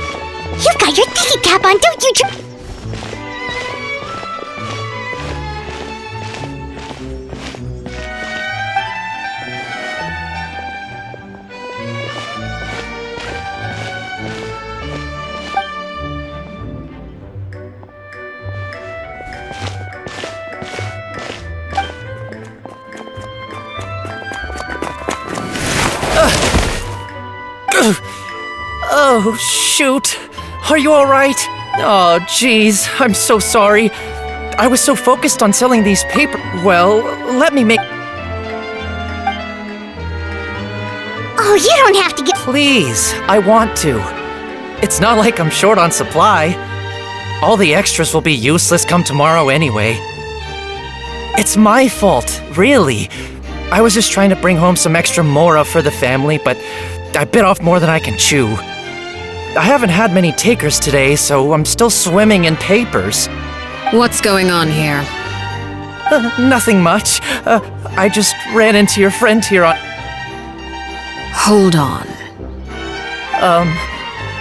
You've got your thinking cap on, don't you, Oh, shoot. Are you alright? Oh, jeez. I'm so sorry. I was so focused on selling these paper— Well, let me make— Oh, you don't have to get— Please, I want to. It's not like I'm short on supply. All the extras will be useless come tomorrow anyway. It's my fault, really. I was just trying to bring home some extra mora for the family, but I bit off more than I can chew. I haven't had many takers today, so I'm still swimming in papers. What's going on here? Nothing much. I just ran into your friend here on— Hold on.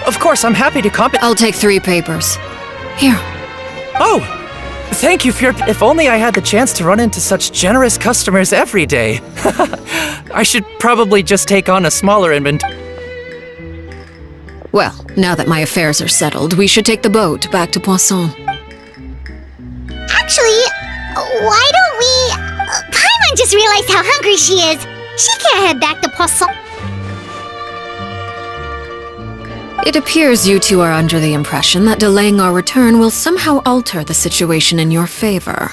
Of course, I'm happy to I'll take 3 papers. Here. Oh! Thank you for your— If only I had the chance to run into such generous customers every day. I should probably just take on a smaller inventory. Well, now that my affairs are settled, we should take the boat back to Poisson. Actually, why don't we— Paimon just realized how hungry she is. She can't head back to Poisson. It appears you two are under the impression that delaying our return will somehow alter the situation in your favor.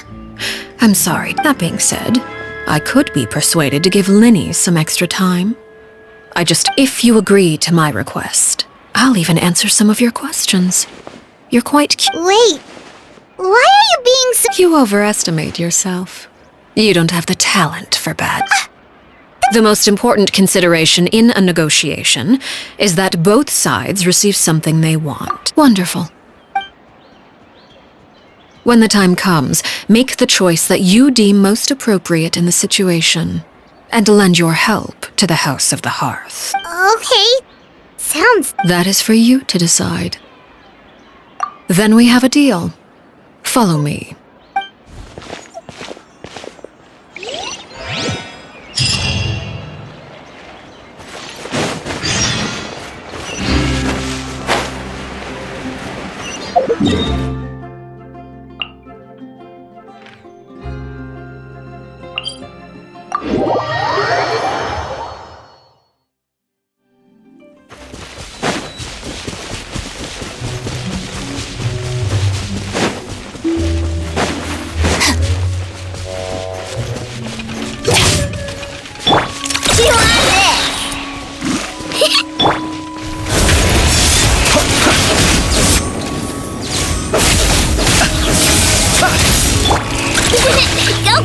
I'm sorry. That being said, I could be persuaded to give Linny some extra time. If you agree to my request, I'll even answer some of your questions. You're quite Wait, why are you being so— You overestimate yourself. You don't have the talent for bad. The most important consideration in a negotiation is that both sides receive something they want. Wonderful. When the time comes, make the choice that you deem most appropriate in the situation, and lend your help to the House of the Hearth. Okay, sounds— That is for you to decide. Then we have a deal. Follow me. Go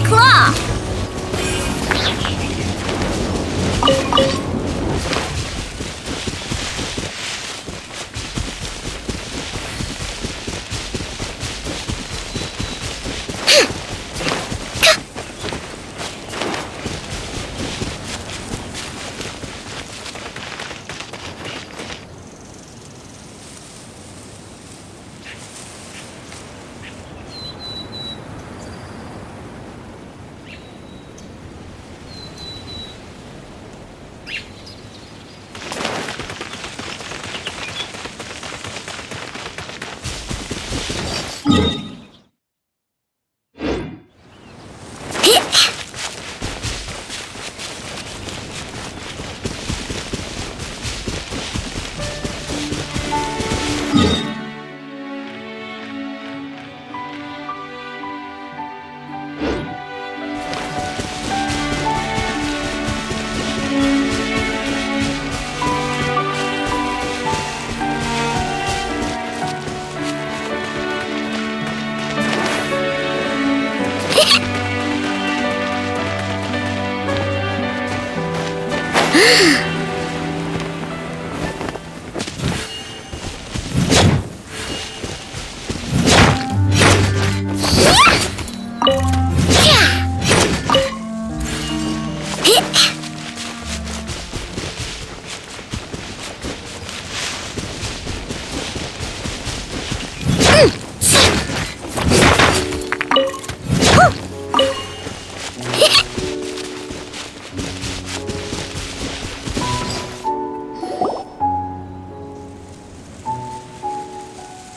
Claw!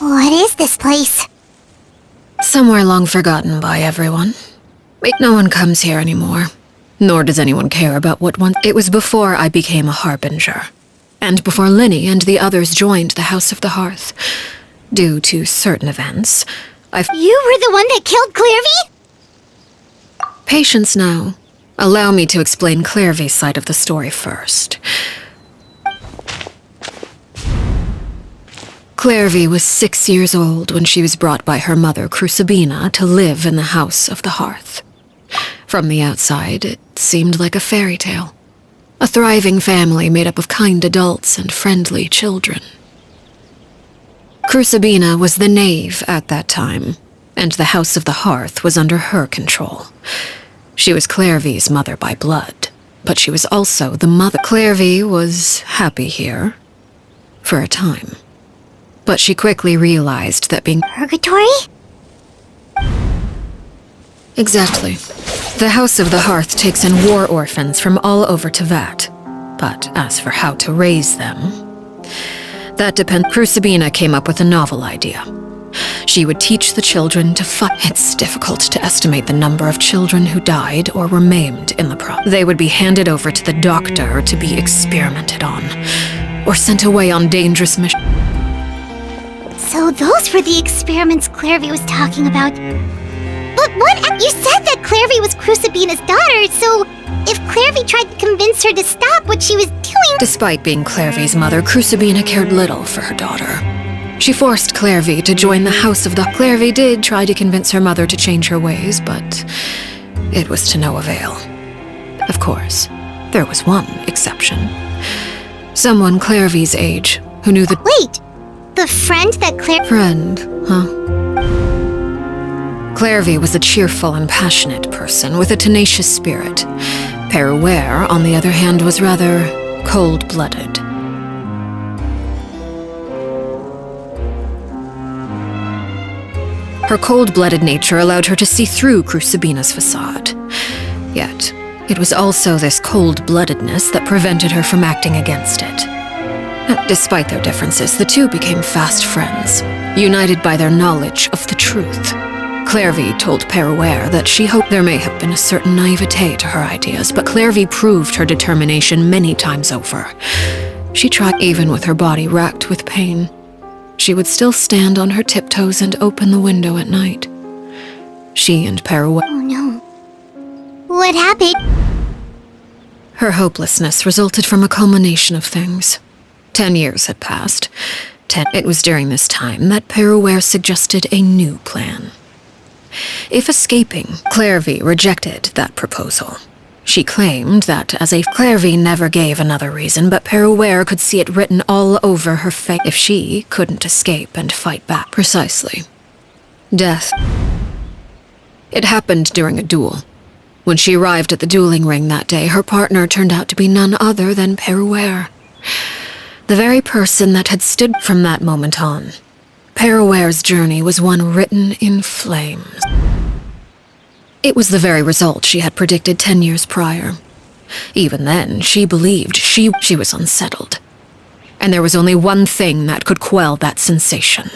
What is this place? Somewhere long forgotten by everyone. No one comes here anymore. Nor does anyone care about what once... It was before I became a harbinger. And before Linny and the others joined the House of the Hearth. Due to certain events, You were the one that killed Clervie? Patience now. Allow me to explain Clervie's side of the story first. Clervie was 6 years old when she was brought by her mother, Crucibina, to live in the House of the Hearth. From the outside, it seemed like a fairy tale. A thriving family made up of kind adults and friendly children. Crucibina was the knave at that time, and the House of the Hearth was under her control. She was Clervie's mother by blood, but she was also the mother. Clervie was happy here, for a time. But she quickly realized that being... Purgatory? Exactly. The House of the Hearth takes in war orphans from all over Tevat. But as for how to raise them... That depends... Crucibina came up with a novel idea. She would teach the children to fight. It's difficult to estimate the number of children who died or were maimed in the process. They would be handed over to the doctor to be experimented on, or sent away on dangerous missions. So those were the experiments Clervie was talking about. But what? You said that Clervie was Crucibina's daughter, so if Clervie tried to convince her to stop what she was doing... Despite being Clervie's mother, Crucibina cared little for her daughter. She forced Clervie to join the House of the... Clervie did try to convince her mother to change her ways, but it was to no avail. Of course, there was one exception. Someone Clervie's age, who knew the... Wait! The friend that Friend, huh? Clervie was a cheerful and passionate person with a tenacious spirit. Peruere, on the other hand, was rather cold-blooded. Her cold-blooded nature allowed her to see through Crucibina's facade. Yet, it was also this cold-bloodedness that prevented her from acting against it. Despite their differences, the two became fast friends, united by their knowledge of the truth. Clervie told Peruere that she hoped there may have been a certain naivete to her ideas, but Clervie proved her determination many times over. She tried, even with her body racked with pain. She would still stand on her tiptoes and open the window at night. She and Peruere... Oh no. What happened? Her hopelessness resulted from a culmination of things. 10 years had passed. It was during this time that Peruere suggested a new plan. If escaping, Clervie rejected that proposal. She claimed that Clervie never gave another reason, but Peruere could see it written all over her face if she couldn't escape and fight back. Precisely. Death. It happened during a duel. When she arrived at the dueling ring that day, her partner turned out to be none other than Peruere. The very person that had stood from that moment on. Peruere's journey was one written in flames. It was the very result she had predicted 10 years prior. Even then, she believed she was unsettled. And there was only one thing that could quell that sensation.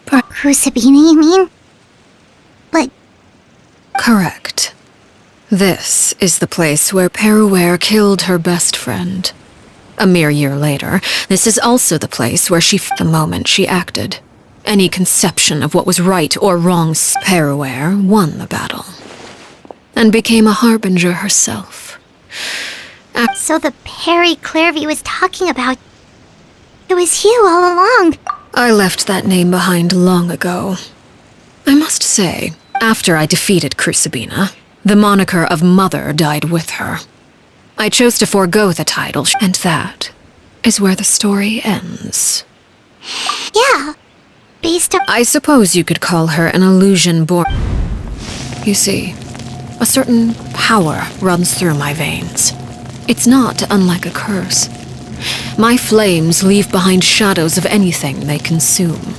Crucibina, you mean? But... Correct. This is the place where Peruere killed her best friend. A mere year later, this is also the place where the moment she acted. Any conception of what was right or wrong, Peruere won the battle. And became a harbinger herself. So the Perry Clervie was talking about... It was you all along. I left that name behind long ago. I must say, after I defeated Crucibina, the moniker of Mother died with her. I chose to forego the title, and that is where the story ends. Yeah, based on... I suppose you could call her an illusion born... You see, a certain power runs through my veins. It's not unlike a curse. My flames leave behind shadows of anything they consume.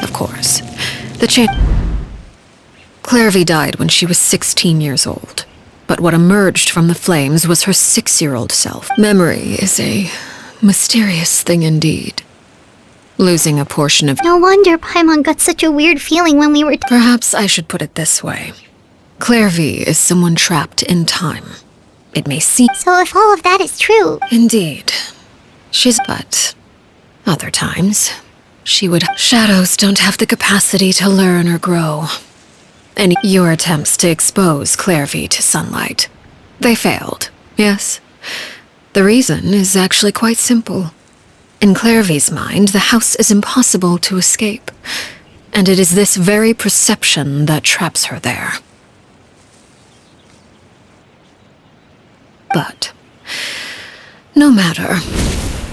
Of course. Clervie died when she was 16 years old. But what emerged from the flames was her 6-year-old self. Memory is a mysterious thing indeed. Losing a portion of... No wonder Paimon got such a weird feeling when we were... Perhaps I should put it this way. Clervie is someone trapped in time. It may seem... So if all of that is true... Indeed. But other times, she would... Shadows don't have the capacity to learn or grow. And your attempts to expose Clervie to sunlight, they failed, yes? The reason is actually quite simple. In Clervie's mind, the house is impossible to escape, and it is this very perception that traps her there. But no matter.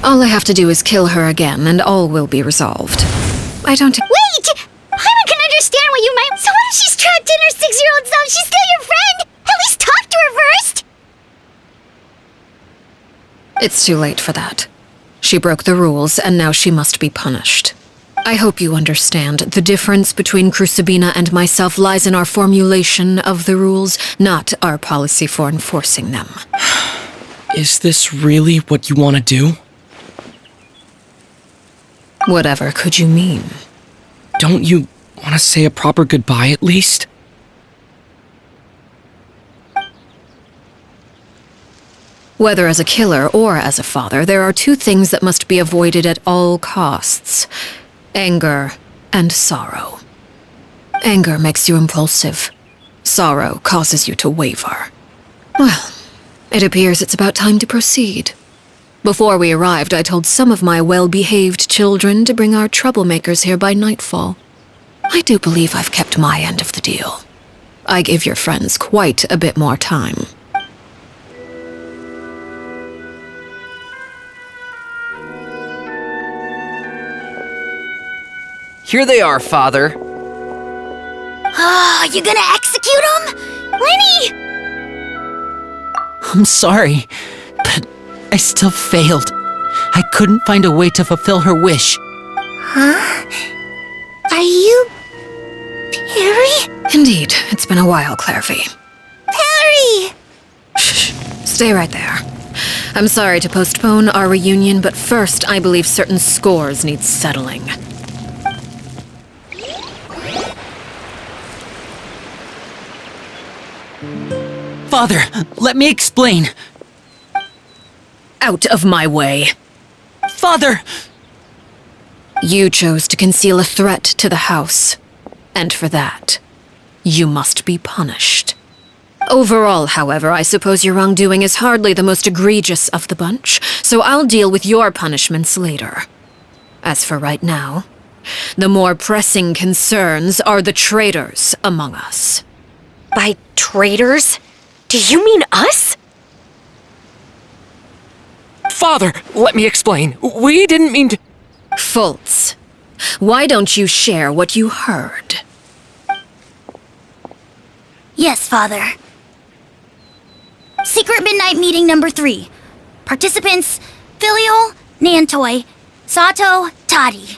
All I have to do is kill her again, and all will be resolved. I don't... Wait! Paimon can understand what you might... So what if she's trapped in her 6-year-old self? She's still your friend! At least talk to her first! It's too late for that. She broke the rules, and now she must be punished. I hope you understand. The difference between Crucibina and myself lies in our formulation of the rules, not our policy for enforcing them. Is this really what you want to do? Whatever could you mean? Don't you want to say a proper goodbye at least? Whether as a killer or as a father, there are two things that must be avoided at all costs: anger and sorrow. Anger makes you impulsive. Sorrow causes you to waver. Well, it appears it's about time to proceed. Before we arrived, I told some of my well-behaved children to bring our troublemakers here by nightfall. I do believe I've kept my end of the deal. I gave your friends quite a bit more time. Here they are, Father. Oh, you gonna execute him? Lenny! I'm sorry, but I still failed. I couldn't find a way to fulfill her wish. Huh? Are you... Perry? Indeed, it's been a while, Clervie. Perry! Shh, stay right there. I'm sorry to postpone our reunion, but first I believe certain scores need settling. Father, let me explain. Out of my way. Father! You chose to conceal a threat to the house, and for that, you must be punished. Overall, however, I suppose your wrongdoing is hardly the most egregious of the bunch, so I'll deal with your punishments later. As for right now, the more pressing concerns are the traitors among us. By traitors? Do you mean us? Father, let me explain. We didn't mean to... Fultz, why don't you share what you heard? Yes, Father. Secret Midnight Meeting number 3. Participants, Filial, Nantoi, Sato, Toddy.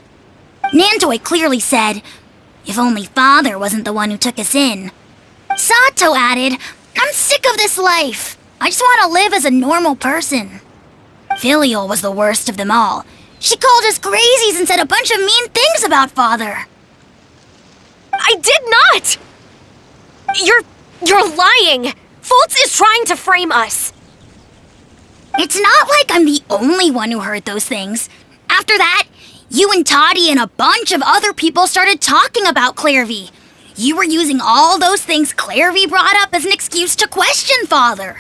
Nantoi clearly said, if only Father wasn't the one who took us in. Sato added, I'm sick of this life. I just want to live as a normal person. Filial was the worst of them all. She called us crazies and said a bunch of mean things about Father. I did not! You're lying! Fultz is trying to frame us. It's not like I'm the only one who heard those things. After that, you and Toddy and a bunch of other people started talking about Clervie. You were using all those things Clervie brought up as an excuse to question Father.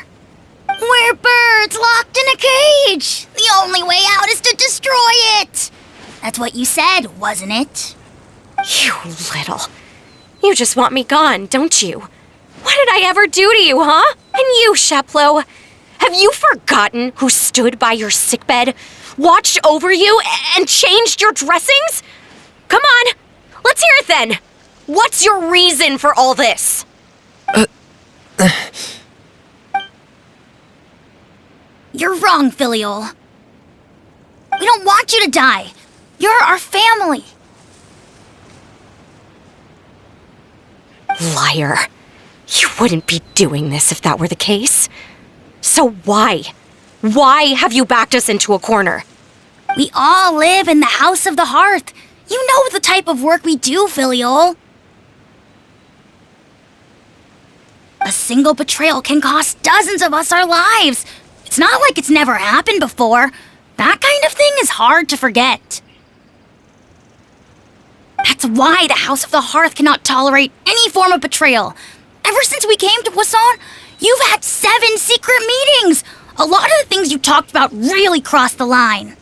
We're birds locked in a cage. The only way out is to destroy it. That's what you said, wasn't it? You little... You just want me gone, don't you? What did I ever do to you, huh? And you, Sheplo, have you forgotten who stood by your sickbed, watched over you, and changed your dressings? Come on, let's hear it then. What's your reason for all this? You're wrong, Filial. We don't want you to die. You're our family. Liar. You wouldn't be doing this if that were the case. So why? Why have you backed us into a corner? We all live in the House of the Hearth. You know the type of work we do, Filial. A single betrayal can cost dozens of us our lives. It's not like it's never happened before. That kind of thing is hard to forget. That's why the House of the Hearth cannot tolerate any form of betrayal. Ever since we came to Poisson, you've had 7 secret meetings. A lot of the things you talked about really crossed the line.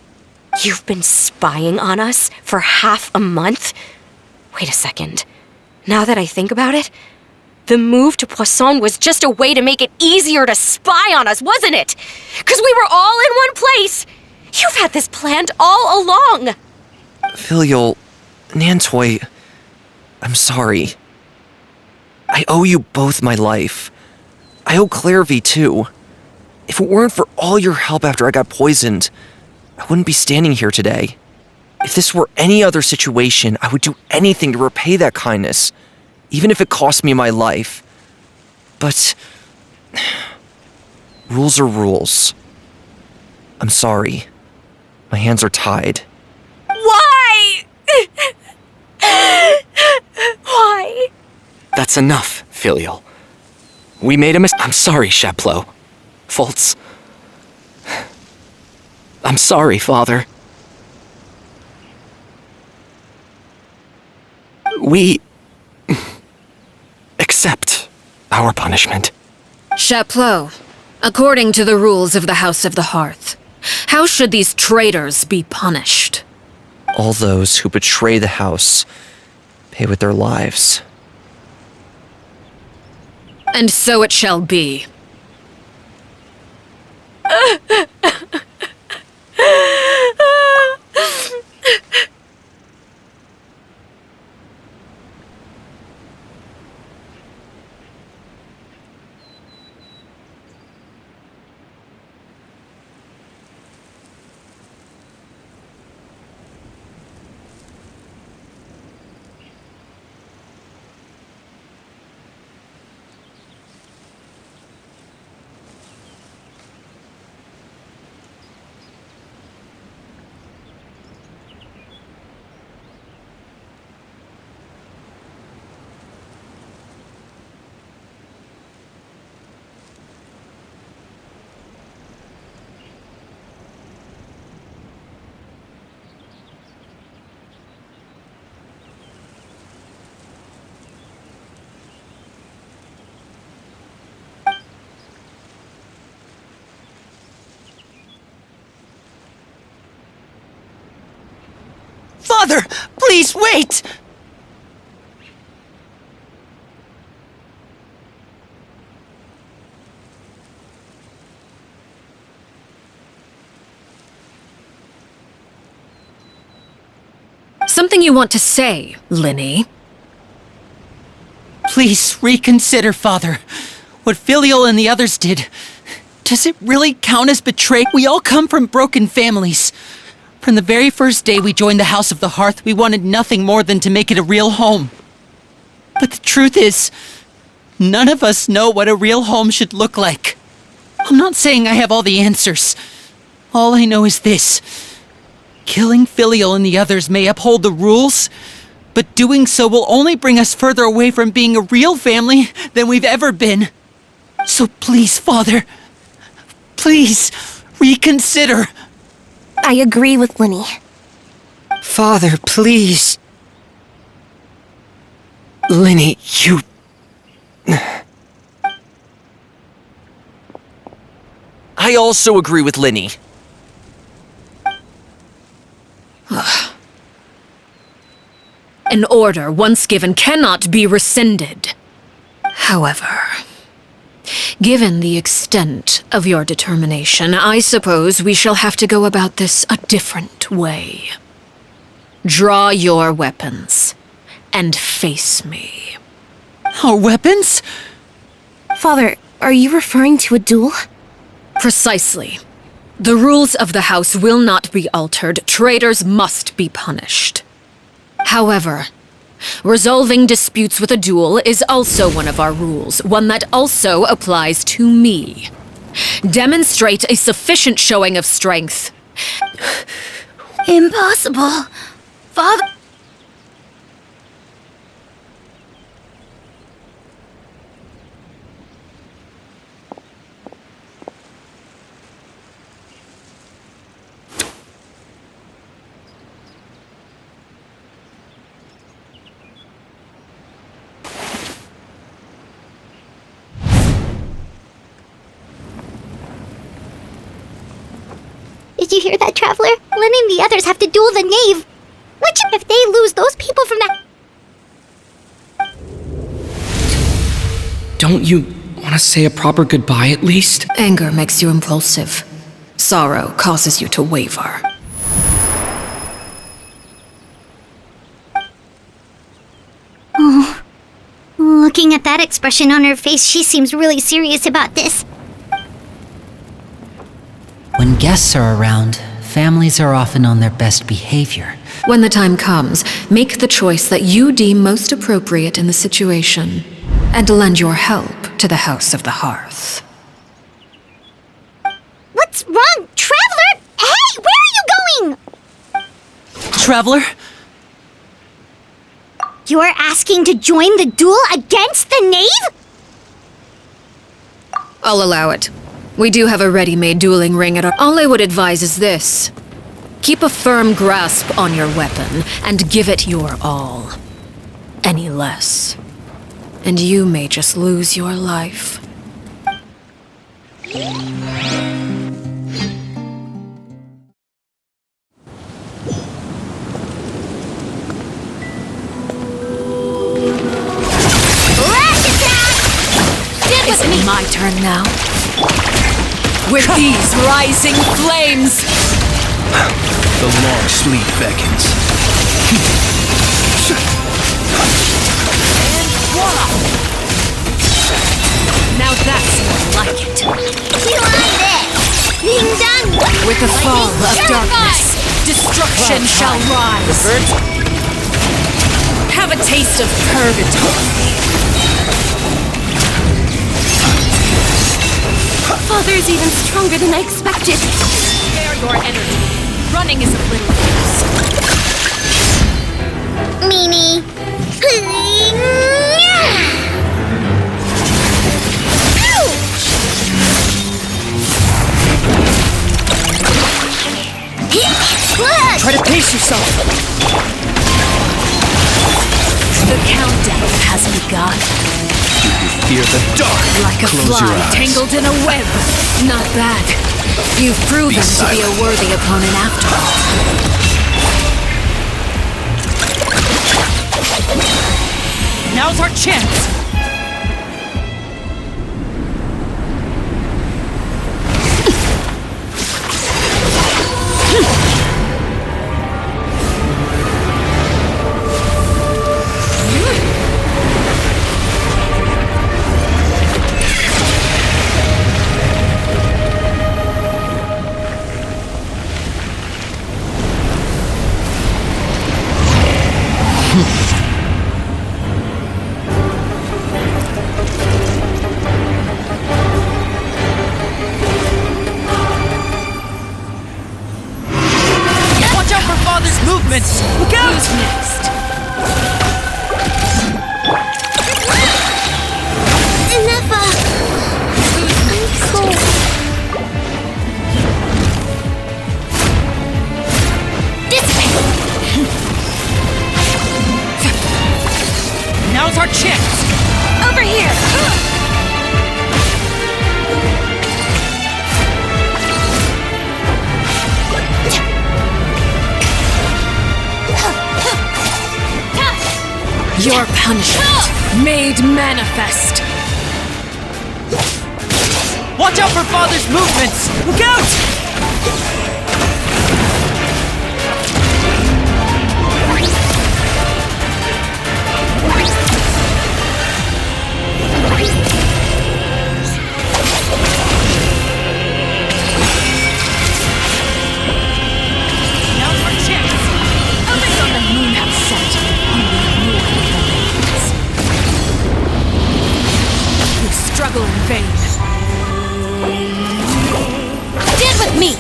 You've been spying on us for half a month? Wait a second. Now that I think about it, The move to Poisson was just a way to make it easier to spy on us, wasn't it? 'Cause we were all in one place. You've had this planned all along. Filial, Nantoy, I'm sorry. I owe you both my life. I owe Clervie too. If it weren't for all your help after I got poisoned, I wouldn't be standing here today. If this were any other situation, I would do anything to repay that kindness, even if it cost me my life. But rules are rules. I'm sorry. My hands are tied. Why? Why? That's enough, Filial. We made a mistake. I'm sorry, Chapleau. Fultz. I'm sorry, Father. We accept our punishment. Chapleau, according to the rules of the House of the Hearth, how should these traitors be punished? All those who betray the house pay with their lives. And so it shall be. Father, please wait! Something you want to say, Linny? Please reconsider, Father. What Filial and the others did. Does it really count as betrayal? We all come from broken families. From the very first day we joined the House of the Hearth, we wanted nothing more than to make it a real home. But the truth is, none of us know what a real home should look like. I'm not saying I have all the answers. All I know is this. Killing Filial and the others may uphold the rules, but doing so will only bring us further away from being a real family than we've ever been. So please, Father, please reconsider. I agree with Linny. Father, please. Linny, you... I also agree with Linny. An order once given cannot be rescinded. However, given the extent of your determination, I suppose we shall have to go about this a different way. Draw your weapons and face me. Our weapons? Father, are you referring to a duel? Precisely. The rules of the house will not be altered. Traitors must be punished. However, resolving disputes with a duel is also one of our rules, one that also applies to me. Demonstrate a sufficient showing of strength. Impossible. Father... Did you hear that, Traveler? Lenny and the others have to duel the knave. If they lose those people from that... Don't you want to say a proper goodbye at least? Anger makes you impulsive. Sorrow causes you to waver. Oh, looking at that expression on her face, she seems really serious about this. When guests are around, families are often on their best behavior. When the time comes, make the choice that you deem most appropriate in the situation, and lend your help to the House of the Hearth. What's wrong, Traveler? Hey, where are you going? Traveler? You're asking to join the duel against the knave? I'll allow it. We do have a ready-made dueling ring at our... All I would advise is this. Keep a firm grasp on your weapon, and give it your all. Any less, and you may just lose your life. Is it my turn now? With these rising flames! The long sleep beckons. And voila! Now that's more like it. You like this? Being done With the fall of darkness, destruction shall rise. Have a taste of purgatory. Father's even stronger than I expected. Spare your energy. Running is a little fast. Mimi. Try to pace yourself. The countdown has begun. Fear the dark. Like a Close your fly eyes. tangled in a web. Not bad. You've proven to be a worthy opponent after all. Now's our chance! Movements! Look out! Who's next? Enough! I'm cold. This way! Now's our chance! Over here! Your punishment made manifest. Watch out for Father's movements! Look out! Now's our chance! Only on the moon have set. Only you remains. You struggle in vain. Stand with me!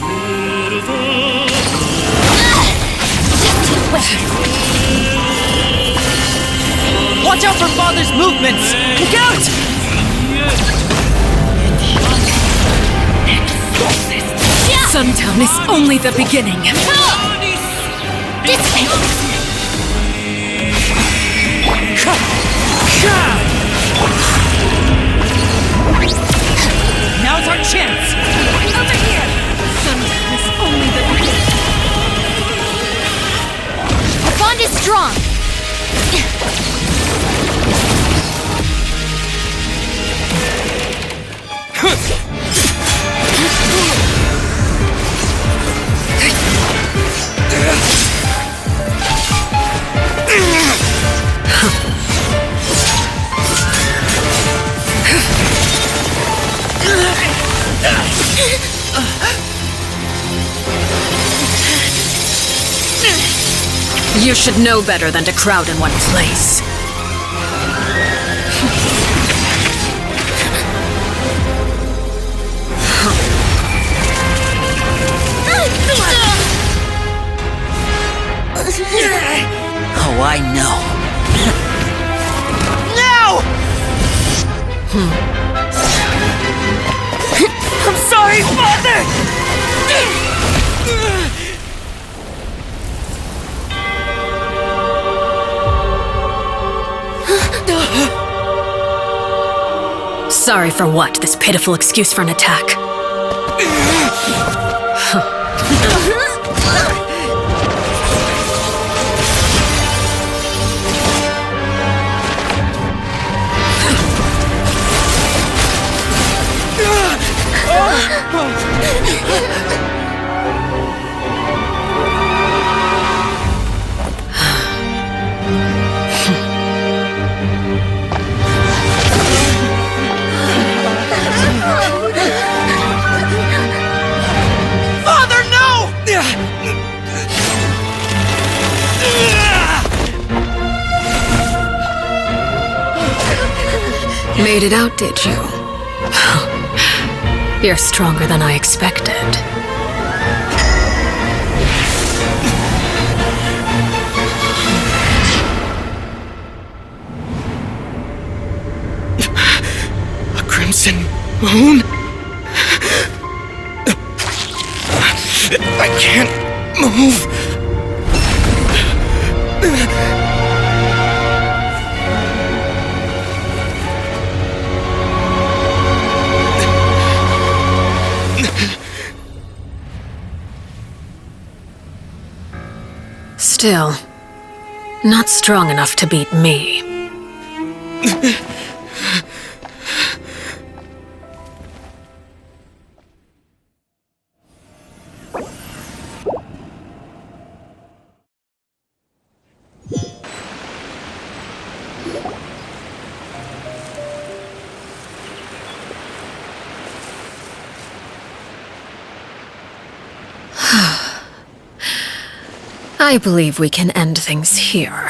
Watch out for Father's movements! Look out! Sundown is only the beginning. This way! Now's our chance! Over here! Sundown is only the beginning. The bond is strong! You should know better than to crowd in one place. Oh, I know. No! I'm sorry, Father! Sorry for what? This pitiful excuse for an attack? Father, no! Made it out, did you? You're stronger than I expected. A crimson moon? I can't move. Still, not strong enough to beat me. I believe we can end things here.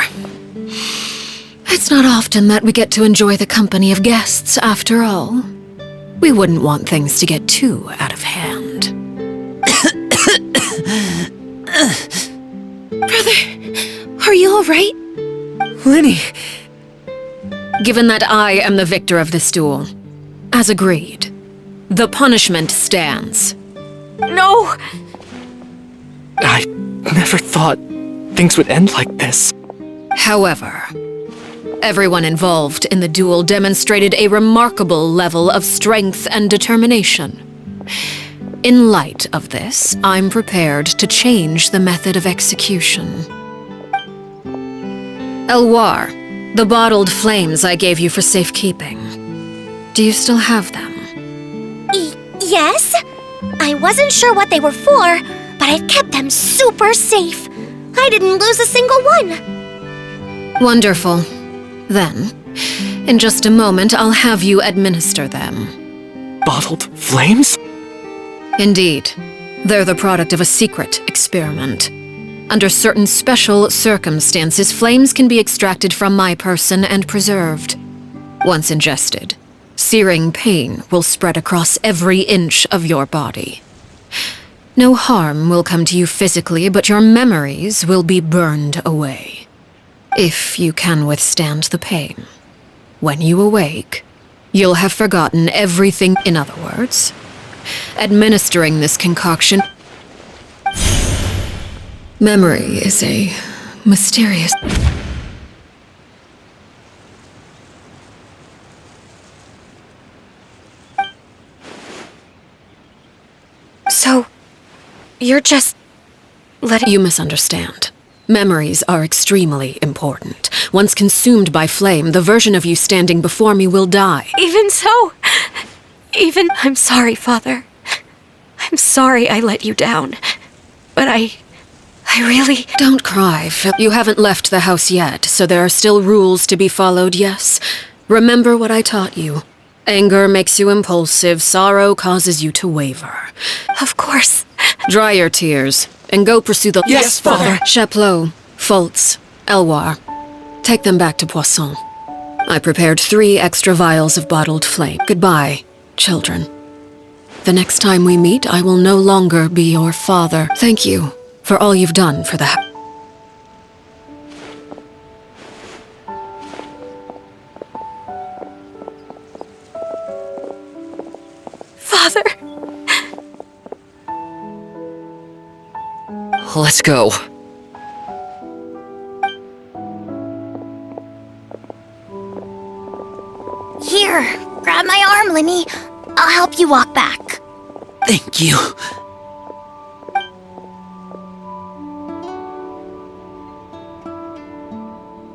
It's not often that we get to enjoy the company of guests, after all. We wouldn't want things to get too out of hand. Brother, are you alright? Lenny! Given that I am the victor of this duel, as agreed, the punishment stands. No! I never thought things would end like this. However, everyone involved in the duel demonstrated a remarkable level of strength and determination. In light of this, I'm prepared to change the method of execution. Elwar, the bottled flames I gave you for safekeeping. Do you still have them? Yes? I wasn't sure what they were for, but I've kept them super safe. I didn't lose a single one. Wonderful. Then, in just a moment, I'll have you administer them. Bottled flames? Indeed. They're the product of a secret experiment. Under certain special circumstances, flames can be extracted from my person and preserved. Once ingested, searing pain will spread across every inch of your body. No harm will come to you physically, but your memories will be burned away. If you can withstand the pain. When you awake, you'll have forgotten everything. In other words, administering this concoction... Memory is a mysterious... So, you're just... letting... You misunderstand. Memories are extremely important. Once consumed by flame, the version of you standing before me will die. Even so... I'm sorry, Father. I'm sorry I let you down. But I really... Don't cry, Phil. You haven't left the house yet, so there are still rules to be followed, yes? Remember what I taught you. Anger makes you impulsive, sorrow causes you to waver. Of course. Dry your tears, and go pursue the... Yes, Father! Chaplot, Foltz, Elwar. Take them back to Poisson. I prepared 3 extra vials of bottled flame. Goodbye, children. The next time we meet, I will no longer be your father. Thank you for all you've done for the house. Father. Let's go. Here, grab my arm, Linny. I'll help you walk back. Thank you.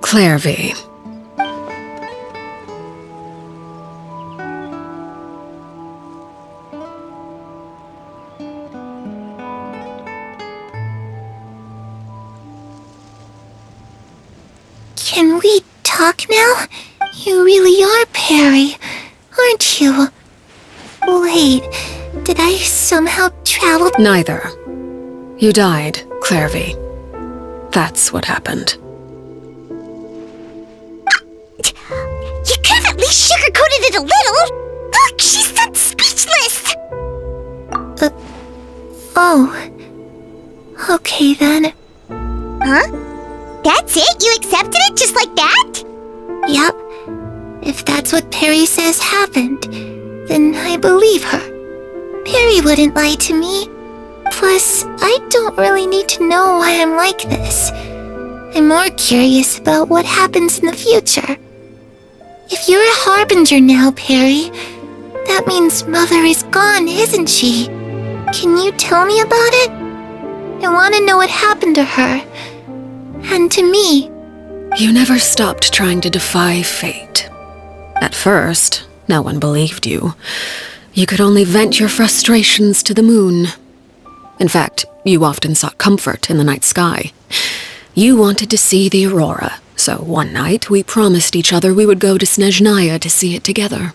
Clervie. Can we talk now? You really are Perry, aren't you? Wait, did I somehow travel? Neither. You died, Clervie. That's what happened. You could have at least sugarcoated it a little! Look, she's done speechless! Oh. Okay then. Huh? That's it? You accepted it just like that? Yep. If that's what Perry says happened, then I believe her. Perry wouldn't lie to me. Plus, I don't really need to know why I'm like this. I'm more curious about what happens in the future. If you're a harbinger now, Perry, that means Mother is gone, isn't she? Can you tell me about it? I want to know what happened to her. And to me. You never stopped trying to defy fate. At first, no one believed you. You could only vent your frustrations to the moon. In fact, you often sought comfort in the night sky. You wanted to see the aurora, so one night we promised each other we would go to Snezhnaya to see it together.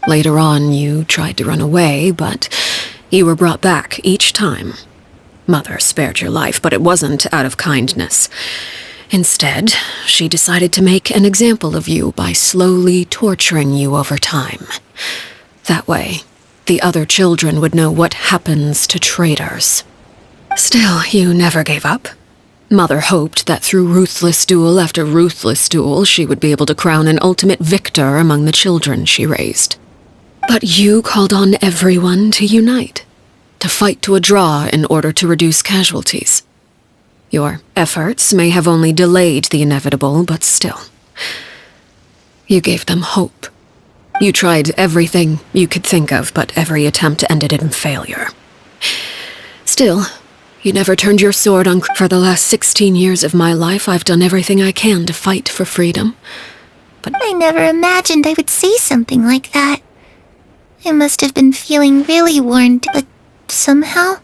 Later on, you tried to run away, but you were brought back each time. Mother spared your life, but it wasn't out of kindness. Instead, she decided to make an example of you by slowly torturing you over time. That way, the other children would know what happens to traitors. Still, you never gave up. Mother hoped that through ruthless duel after ruthless duel, she would be able to crown an ultimate victor among the children she raised. But you called on everyone to unite, to fight to a draw in order to reduce casualties. Your efforts may have only delayed the inevitable, but still. You gave them hope. You tried everything you could think of, but every attempt ended in failure. Still, you never turned your sword on. For the last 16 years of my life, I've done everything I can to fight for freedom. But I never imagined I would say something like that. I must have been feeling really worn, but somehow,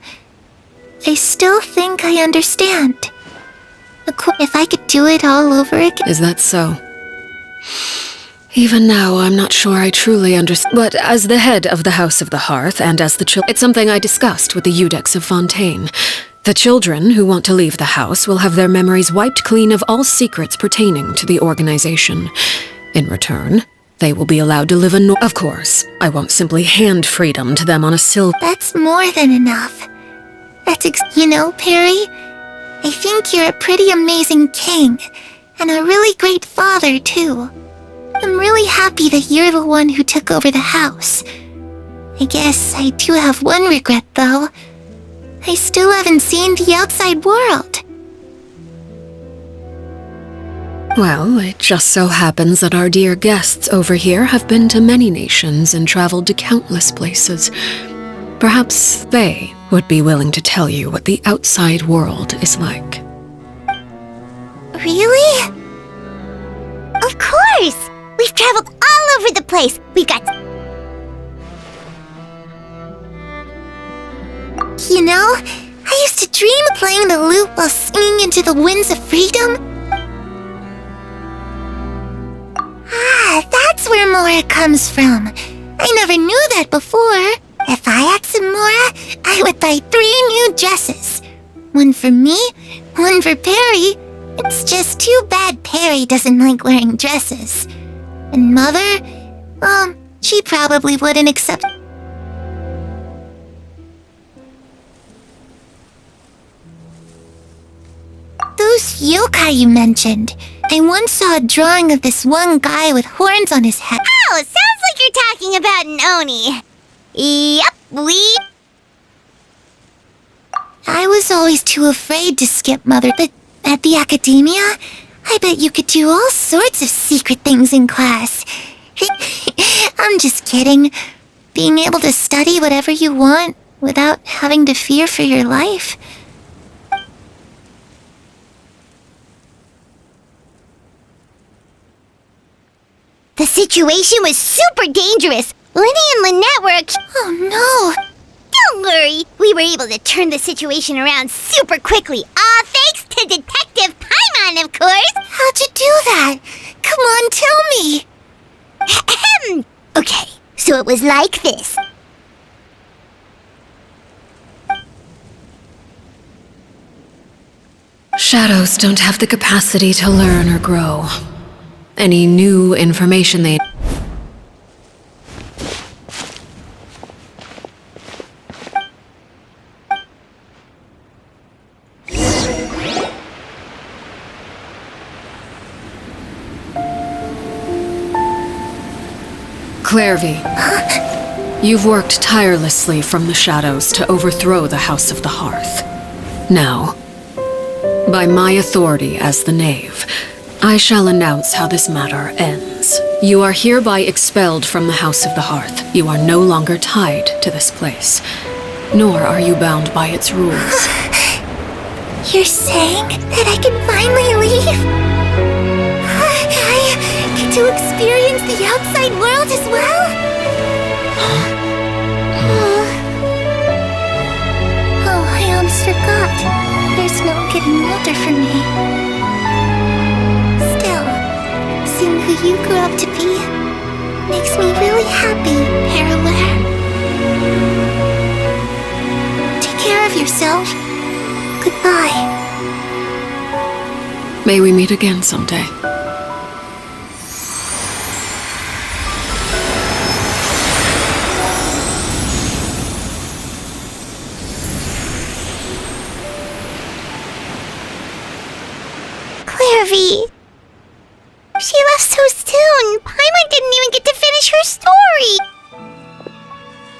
I still think I understand. If I could do it all over again... Is that so? Even now, I'm not sure I truly understand. But as the head of the House of the Hearth, and as the children... It's something I discussed with the Eudex of Fontaine. The children who want to leave the house will have their memories wiped clean of all secrets pertaining to the organization. In return, they will be allowed to live a Of course, I won't simply hand freedom to them on a silver... That's more than enough. You know, Perry, I think you're a pretty amazing king, and a really great father, too. I'm really happy that you're the one who took over the house. I guess I do have one regret, though. I still haven't seen the outside world. Well, it just so happens that our dear guests over here have been to many nations and traveled to countless places. Perhaps they would be willing to tell you what the outside world is like. Really? Of course! We've traveled all over the place. We've got... You know, I used to dream of playing the lute while singing into the winds of freedom. Ah, that's where Mora comes from. I never knew that before. If I had some Mora, I would buy 3 new dresses. One for me, one for Perry, It's just too bad Perry doesn't like wearing dresses. And Mother, she probably wouldn't accept... Those yokai you mentioned. I once saw a drawing of this one guy with horns on his head. Oh, sounds like you're talking about an Oni. Yep, I was always too afraid to skip Mother, but at the academia, I bet you could do all sorts of secret things in class. I'm just kidding. Being able to study whatever you want without having to fear for your life. The situation was super dangerous. Lenny and Lynette were... Oh no! Don't worry. We were able to turn the situation around super quickly. All thanks to Detective Paimon, of course. How'd you do that? Come on, tell me. Okay, so it was like this. Shadows don't have the capacity to learn or grow. Any new information they... Clervie, you've worked tirelessly from the shadows to overthrow the House of the Hearth. Now, by my authority as the Knave, I shall announce how this matter ends. You are hereby expelled from the House of the Hearth. You are no longer tied to this place, nor are you bound by its rules. You're saying that I can finally leave? I get to experience the outside world as well? Oh, I almost forgot. There's no getting older for me. Still, seeing who you grew up to be makes me really happy, Peruere. Take care of yourself. Goodbye. May we meet again someday. Clervie. She left so soon. Paimon didn't even get to finish her story.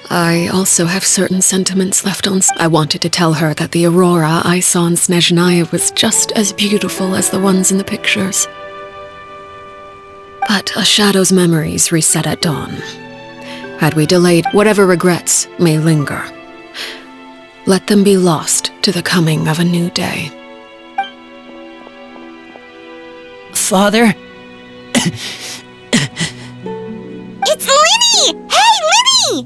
I also have certain sentiments left on. I wanted to tell her that the aurora I saw in Snezhnaya was just as beautiful as the ones in the pictures. But a shadow's memories reset at dawn. Had we delayed, whatever regrets may linger, let them be lost to the coming of a new day. Father? It's Lenny! Hey, Lenny!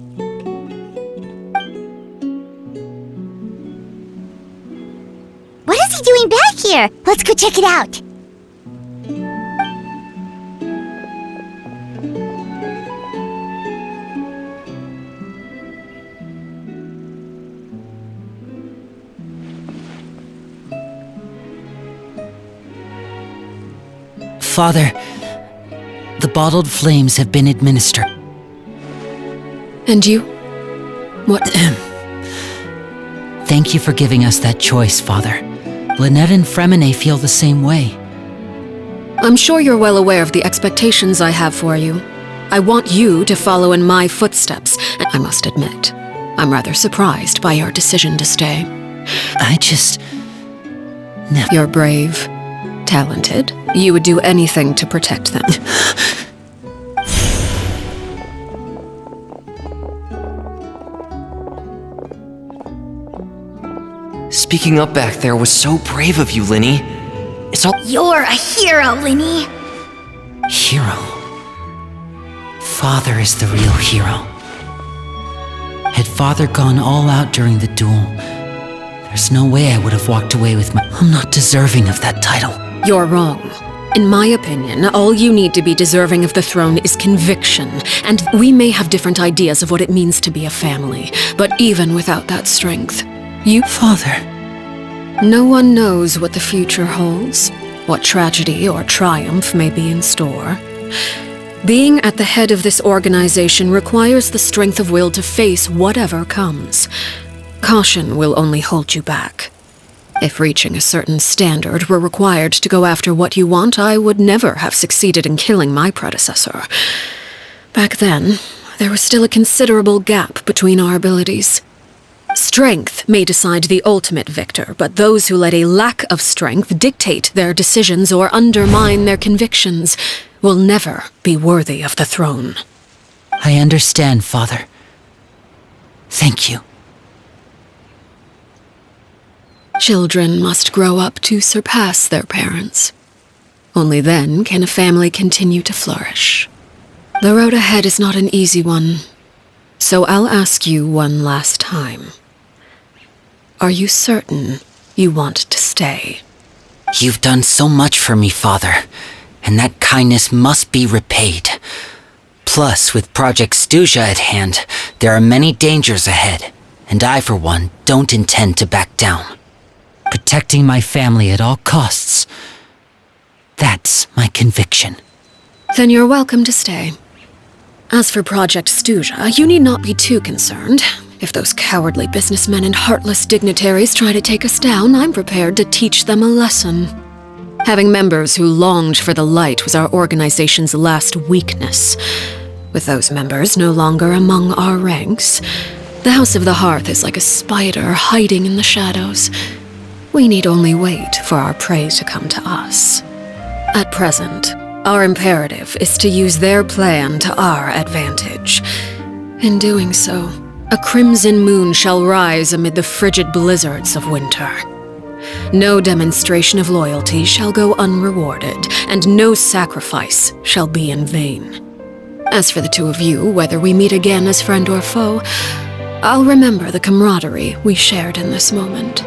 What is he doing back here? Let's go check it out. Father, the bottled flames have been administered. And you? What? Thank you for giving us that choice, Father. Lynette and Fremine feel the same way. I'm sure you're well aware of the expectations I have for you. I want you to follow in my footsteps, and I must admit, I'm rather surprised by your decision to stay. I just... never... You're brave, talented. You would do anything to protect them. Speaking up back there was so brave of you, Linny. It's all— You're a hero, Lenny. Hero? Father is the real hero. Had Father gone all out during the duel, there's no way I would have walked away with my... I'm not deserving of that title. You're wrong. In my opinion, all you need to be deserving of the throne is conviction, and we may have different ideas of what it means to be a family, but even without that strength, you... Father... No one knows what the future holds. what tragedy or triumph may be in store. Being at the head of this organization requires the strength of will to face whatever comes. Caution will only hold you back. If reaching a certain standard were required to go after what you want, I would never have succeeded in killing my predecessor. Back then, there was still a considerable gap between our abilities. Strength may decide the ultimate victor, but those who let a lack of strength dictate their decisions or undermine their convictions will never be worthy of the throne. I understand, Father. Thank you. Children must grow up to surpass their parents. Only then can a family continue to flourish. The road ahead is not an easy one, so I'll ask you one last time. Are you certain you want to stay? You've done so much for me, Father, and that kindness must be repaid. Plus, with Project Stuja at hand, there are many dangers ahead, and I, for one, don't intend to back down. Protecting my family at all costs. That's my conviction. Then you're welcome to stay. As for Project Stuja, you need not be too concerned. If those cowardly businessmen and heartless dignitaries try to take us down, I'm prepared to teach them a lesson. Having members who longed for the light was our organization's last weakness. With those members no longer among our ranks, the House of the Hearth is like a spider hiding in the shadows. We need only wait for our prey to come to us. At present, our imperative is to use their plan to our advantage. In doing so, a crimson moon shall rise amid the frigid blizzards of winter. No demonstration of loyalty shall go unrewarded, and no sacrifice shall be in vain. As for the two of you, whether we meet again as friend or foe, I'll remember the camaraderie we shared in this moment.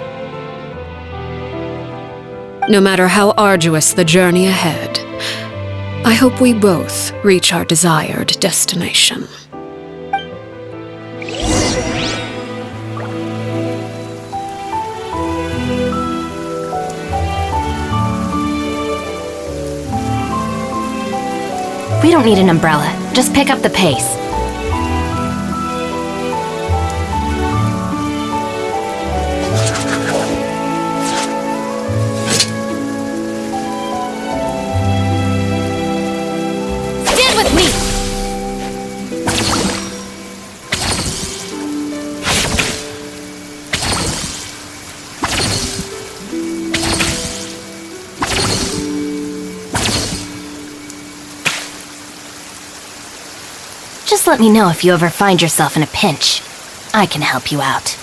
No matter how arduous the journey ahead, I hope we both reach our desired destination. We don't need an umbrella. Just pick up the pace. Stand with me! Just let me know if you ever find yourself in a pinch. I can help you out.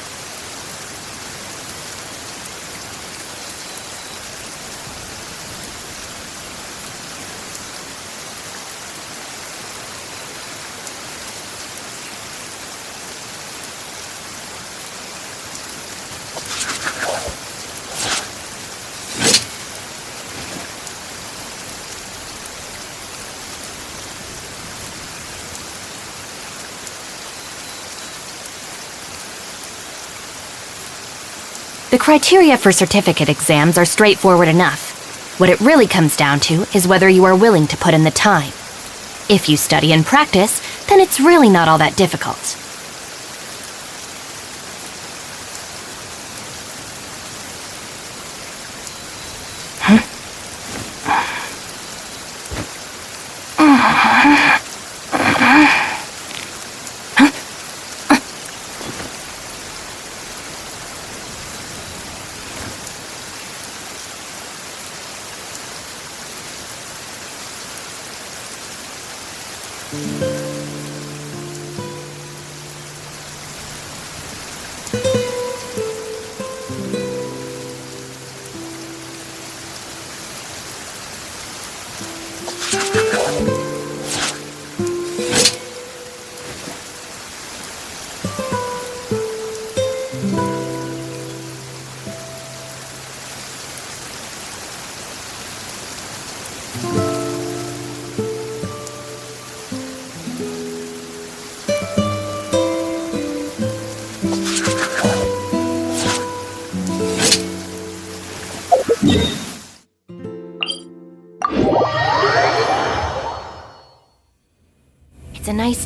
The criteria for certificate exams are straightforward enough. What it really comes down to is whether you are willing to put in the time. If you study and practice, then it's really not all that difficult.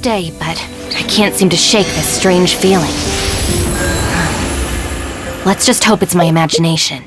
stay, but I can't seem to shake this strange feeling. Let's just hope it's my imagination.